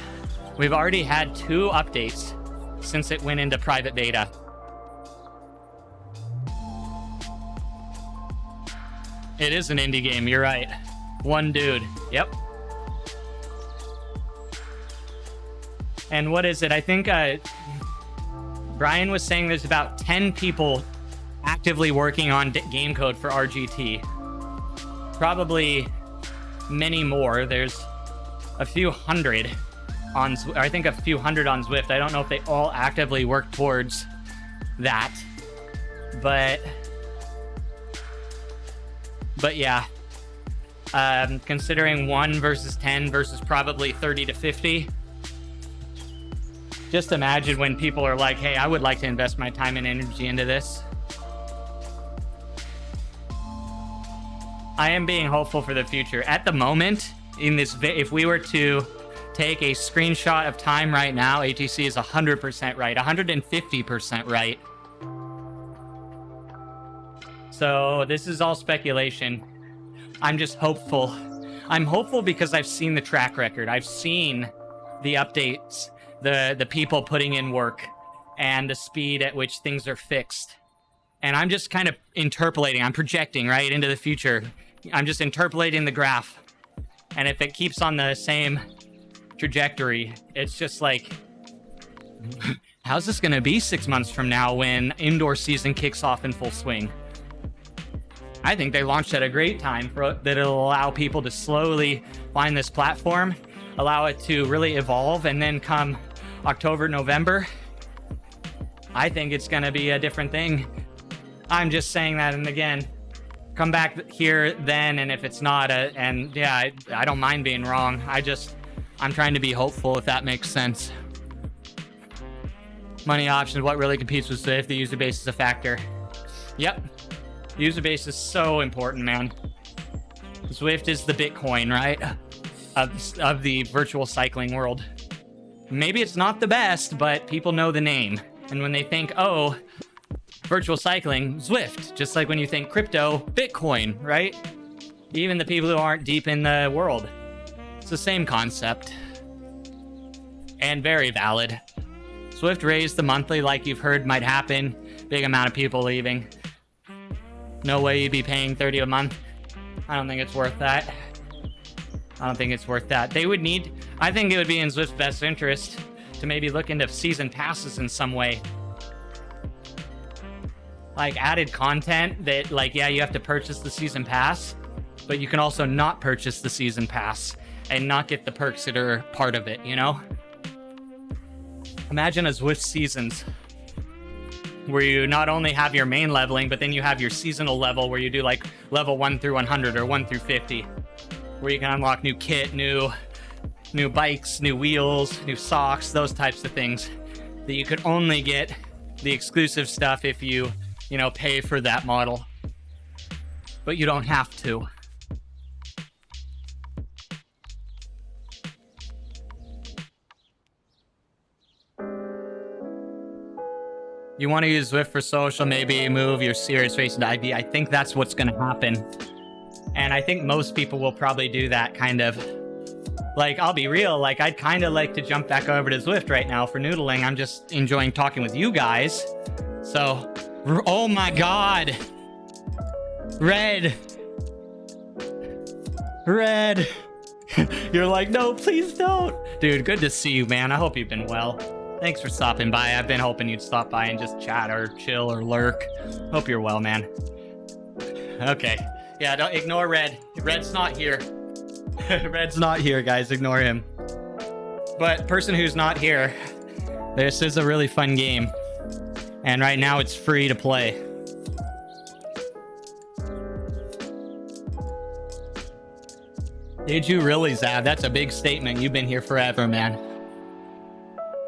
We've already had 2 updates since it went into private beta. It is an indie game, you're right. One dude, yep. And what is it? I think Brian was saying there's about 10 people actively working on game code for RGT. Probably many more. There's a few hundred on, I think a few hundred on Zwift. I don't know if they all actively work towards that, but yeah. Considering 1 versus 10 versus probably 30 to 50. Just imagine when people are like, hey, I would like to invest my time and energy into this. I am being hopeful for the future. At the moment, in this, if we were to take a screenshot of time right now, ATC is 100% right, 150% right. So this is all speculation. I'm just hopeful. I'm hopeful because I've seen the track record. I've seen the updates, the people putting in work, and the speed at which things are fixed. And I'm just kind of interpolating. I'm projecting right into the future. I'm just interpolating the graph. And if it keeps on the same trajectory, it's just like, how's this going to be 6 months from now when indoor season kicks off in full swing? I think they launched at a great time that it'll allow people to slowly find this platform, allow it to really evolve, and then come October, November, I think it's going to be a different thing. I'm just saying that, and again, come back here then, and if it's not, and yeah, I don't mind being wrong. I'm trying to be hopeful, if that makes sense. Money options, what really competes with Zwift? The user base is a factor. Yep. User base is so important, man. Zwift is the Bitcoin, right? Of the virtual cycling world. Maybe it's not the best, but people know the name. And when they think, oh, virtual cycling, Zwift. Just like when you think crypto, Bitcoin, right? Even the people who aren't deep in the world. It's the same concept. And very valid. Swift raised the monthly, like you've heard might happen. Big amount of people leaving. No way you'd be paying 30 a month. I don't think it's worth that. I don't think it's worth that. They would need, I think it would be in Zwift's best interest to maybe look into season passes in some way. Like added content that, like, yeah, you have to purchase the season pass, but you can also not purchase the season pass and not get the perks that are part of it, you know? Imagine a Zwift seasons where you not only have your main leveling, but then you have your seasonal level where you do like level 1 through 100 or 1 through 50, where you can unlock new kit, new bikes, new wheels, new socks, those types of things that you could only get the exclusive stuff if you pay for that model, but you don't have to. You want to use Zwift for social, maybe move your serious race into IB. I think that's what's going to happen. And I think most people will probably do that kind of. Like, I'll be real, like, I'd kind of like to jump back over to Zwift right now for noodling. I'm just enjoying talking with you guys. So, oh my God. Red. You're like, no, please don't. Dude, good to see you, man. I hope you've been well. Thanks for stopping by. I've been hoping you'd stop by and just chat or chill or lurk. Hope you're well, man. Okay. Yeah, don't ignore Red. Red's not here. Red's not here, guys. Ignore him. But person who's not here, this is a really fun game. And right now it's free to play. Did you really, Zab? That's a big statement. You've been here forever, man.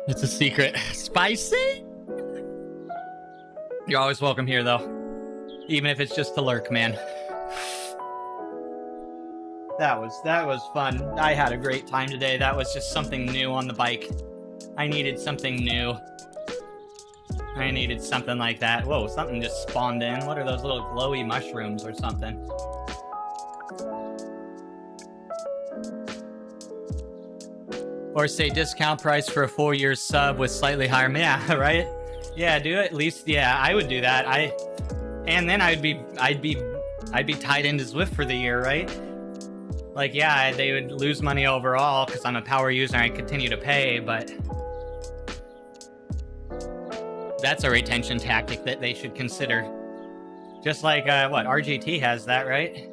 It's a secret. Spicy? You're always welcome here, though. Even if it's just to lurk, man. That was fun. I had a great time today. That was just something new on the bike. I needed something new. I needed something like that. Whoa, something just spawned in. What are those little glowy mushrooms or something? Or say discount price for a 4-year sub with slightly higher. Yeah, right? Yeah, do it at least. Yeah, I would do that. And then I'd be tied into Zwift for the year, right? Like, yeah, they would lose money overall because I'm a power user and I continue to pay, but that's a retention tactic that they should consider. Just like, RGT has that, right?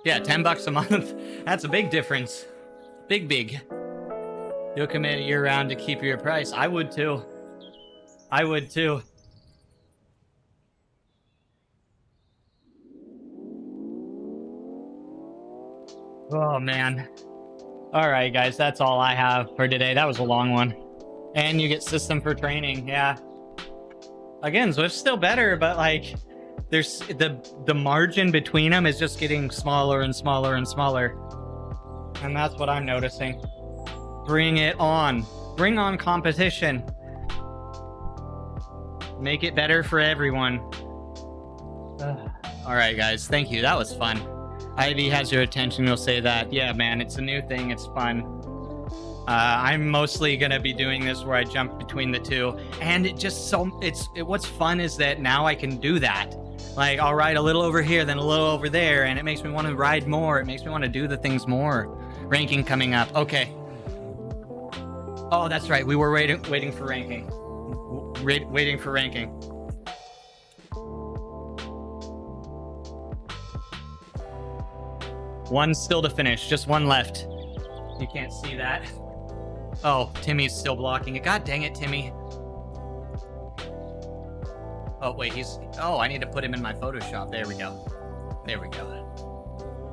Yeah, $10 a month. That's a big difference. Big. You'll commit year-round to keep your price. I would too. Oh, man. All right, guys, that's all I have for today. That was a long one. And you get system for training, yeah. Again, Zwift's still better, but, like, there's the margin between them is just getting smaller and smaller and smaller. And that's what I'm noticing. Bring it on. Bring on competition. Make it better for everyone. All right, guys. Thank you. That was fun. Ivy has your attention. We'll say that. Yeah, man. It's a new thing. It's fun. I'm mostly going to be doing this where I jump between the two. And what's fun is that now I can do that. Like, I'll ride a little over here, then a little over there, and it makes me want to ride more. It makes me want to do the things more. Ranking coming up. Okay. Oh, that's right. We were waiting for ranking. Waiting for ranking. One still to finish. Just one left. You can't see that. Oh, Timmy's still blocking it. God dang it, Timmy. Oh, wait, I need to put him in my Photoshop. There we go.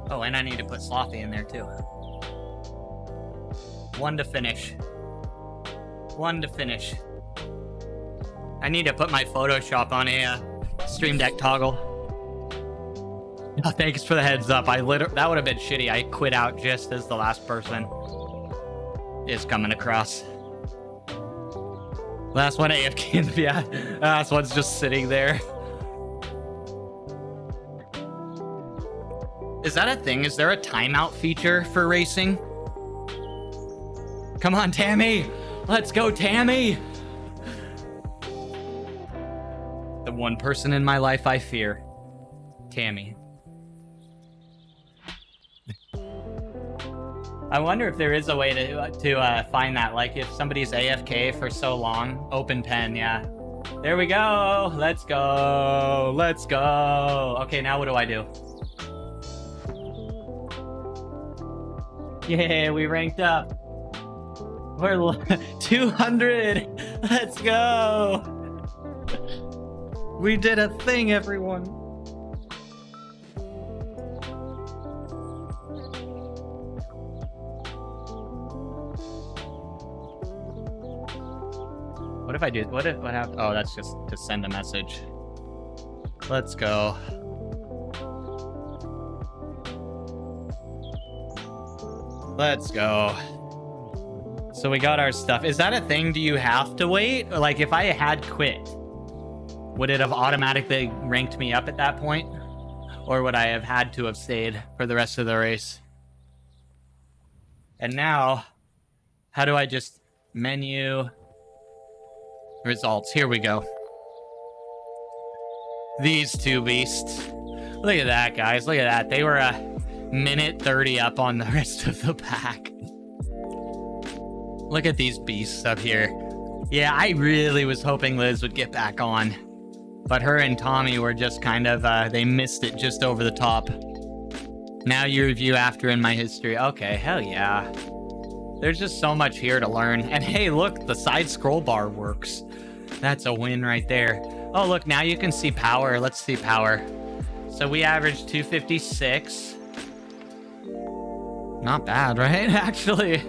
Oh, and I need to put Slothy in there, too. One to finish. I need to put my Photoshop on a Stream Deck toggle. Oh, thanks for the heads up. That would have been shitty. I quit out just as the last person is coming across. Last one AFK, yeah. Last one's just sitting there. Is that a thing? Is there a timeout feature for racing? Come on, Tammy. Let's go, Tammy. The one person in my life I fear. Tammy. I wonder if there is a way to find that. Like if somebody's AFK for so long. Open pen, yeah. There we go. Let's go. Let's go. Okay, now what do I do? Yeah, we ranked up. We're 200. Let's go. We did a thing, everyone. What if I do? What happened? Oh, that's just to send a message. Let's go. Let's go. So we got our stuff. Is that a thing? Do you have to wait? Or like if I had quit, would it have automatically ranked me up at that point? Or would I have had to have stayed for the rest of the race? And now, how do I just menu results? Here we go. These two beasts. Look at that, guys. Look at that. They were a minute 30 up on the rest of the pack. Look at these beasts up here. Yeah, I really was hoping Liz would get back on. But her and Tommy were just kind of, they missed it just over the top. Now you review after in my history. Okay, hell yeah. There's just so much here to learn. And hey, look, the side scroll bar works. That's a win right there. Oh, look, now you can see power. Let's see power. So we averaged 256. Not bad, right? Actually,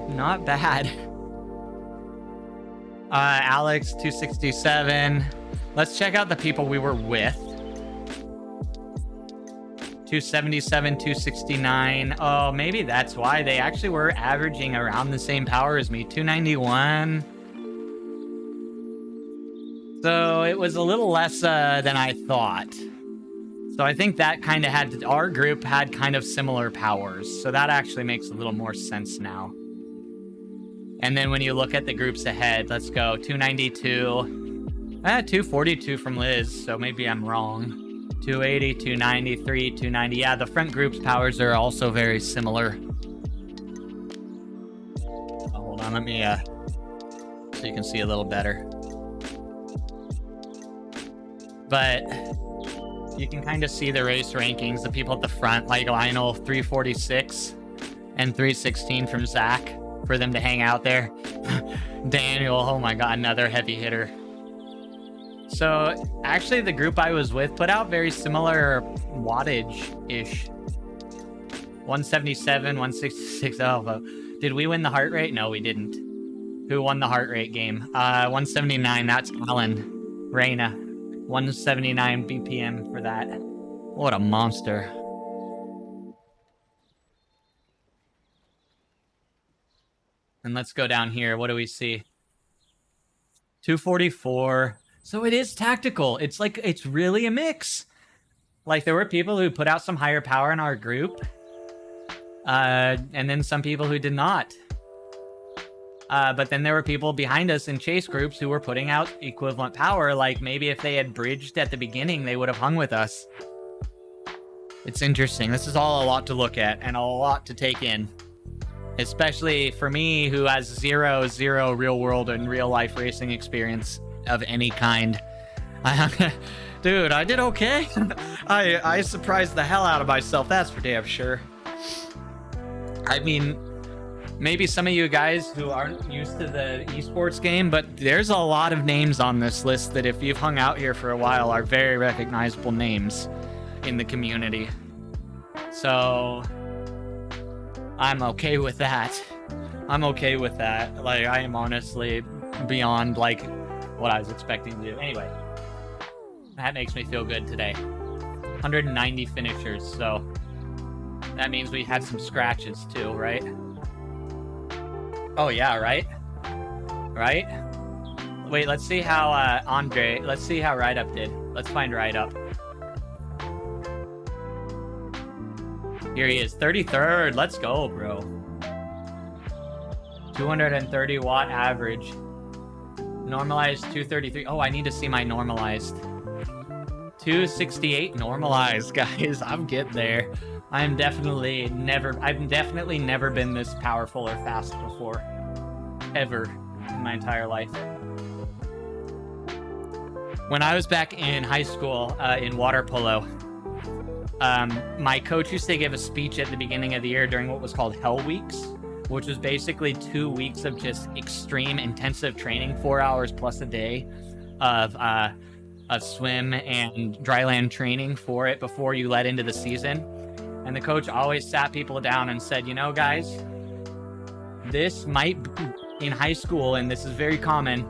not bad. Alex, 267. Let's check out the people we were with. 277, 269. Oh, maybe that's why they actually were averaging around the same power as me. 291. So it was a little less than I thought. So I think that kind of had, our group had kind of similar powers. So that actually makes a little more sense now. And then when you look at the groups ahead, let's go 292. 242 from Liz, so maybe I'm wrong. 280, 293, 290. Yeah, the front group's powers are also very similar. Oh, hold on, let me, so you can see a little better. But you can kind of see the race rankings, the people at the front, like Lionel 346 and 316 from Zach, for them to hang out there. Daniel, oh my god, another heavy hitter. So actually the group I was with put out very similar wattage-ish. 177, 166. Oh, did we win the heart rate? No, we didn't. Who won the heart rate game? 179, that's Alan Reyna. 179 BPM for that. What a monster. And let's go down here. What do we see? 244. So it is tactical. It's like, it's really a mix. Like there were people who put out some higher power in our group. And then some people who did not. But then there were people behind us in chase groups who were putting out equivalent power. Like maybe if they had bridged at the beginning, they would have hung with us. It's interesting. This is all a lot to look at and a lot to take in. Especially for me, who has zero real world and real life racing experience of any kind. Dude, I did okay. I surprised the hell out of myself. That's for damn sure. I mean, maybe some of you guys who aren't used to the esports game, but there's a lot of names on this list that if you've hung out here for a while are very recognizable names in the community. So I'm okay with that. I'm okay with that. Like, I am honestly beyond like what I was expecting to do. Anyway, that makes me feel good today. 190 finishers, so that means we had some scratches too, right? Oh yeah, right? Right? Wait, let's see how Andre, let's see how Ride Up did. Let's find Ride Up. Here he is, 33rd. Let's go, bro. 230 watt average. Normalized 233. Oh, I need to see my normalized. 268 normalized, guys. I'm getting there. I've definitely never been this powerful or fast before. Ever in my entire life. When I was back in high school in water polo, my coach used to give a speech at the beginning of the year during what was called Hell Weeks, which was basically 2 weeks of just extreme intensive training, 4 hours plus a day of swim and dryland training for it before you let into the season. And the coach always sat people down and said, you know, guys, this might be in high school, and this is very common,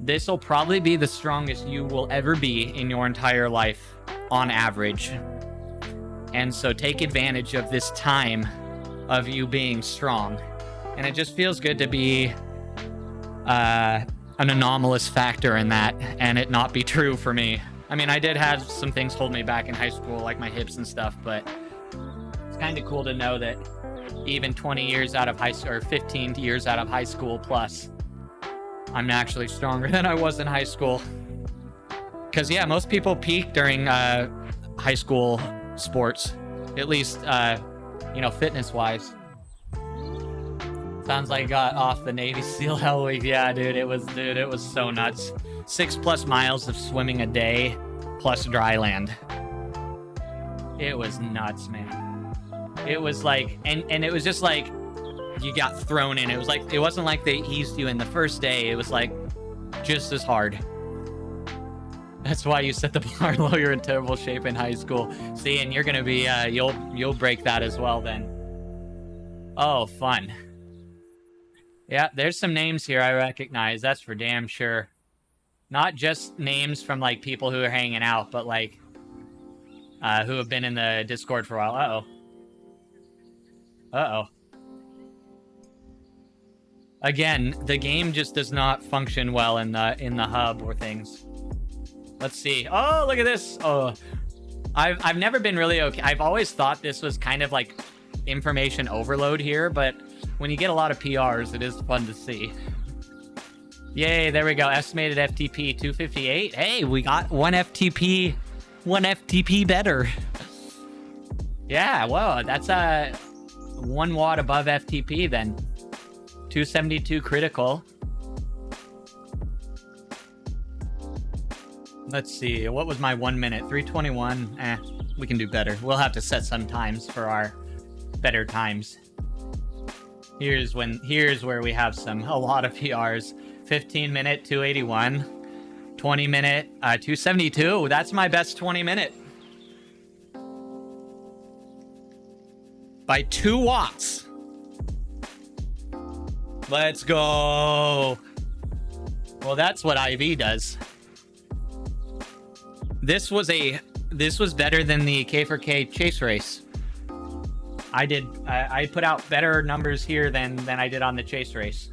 this will probably be the strongest you will ever be in your entire life on average. And so take advantage of this time of you being strong. And it just feels good to be an anomalous factor in that and it not be true for me. I mean, I did have some things hold me back in high school, like my hips and stuff, but it's kind of cool to know that even 20 years out of high school, or 15 years out of high school plus, I'm actually stronger than I was in high school. Because, yeah, most people peak during high school sports, at least, fitness-wise. Sounds like I got off the Navy SEAL Hell Week. Yeah, dude, it was so nuts. 6+ miles of swimming a day, plus dry land. It was nuts, man. It was like, and it was just like, you got thrown in. It was like, it wasn't like they eased you in the first day. It was like, just as hard. That's why you set the bar low. You're in terrible shape in high school. See, and you're gonna be, you'll break that as well then. Oh, fun. Yeah, there's some names here I recognize. That's for damn sure. Not just names from like people who are hanging out, but like who have been in the Discord for a while. Uh-oh. Again, the game just does not function well in the hub or things. Let's see. Oh, look at this. Oh, I've never been really okay. I've always thought this was kind of like information overload here, but when you get a lot of PRs, it is fun to see. Yay, there we go. Estimated FTP 258. Hey, we got one FTP better. Yeah, whoa, that's 1 watt above FTP then. 272 critical. Let's see, what was my 1 minute? 321. We can do better. We'll have to set some times for our better times. Here's where we have a lot of PRs. 15 minute 281. 20 minute 272. That's my best 20 minute. By 2 watts. Let's go. Well, that's what IV does. This was better than the K4K chase race. I put out better numbers here than I did on the chase race.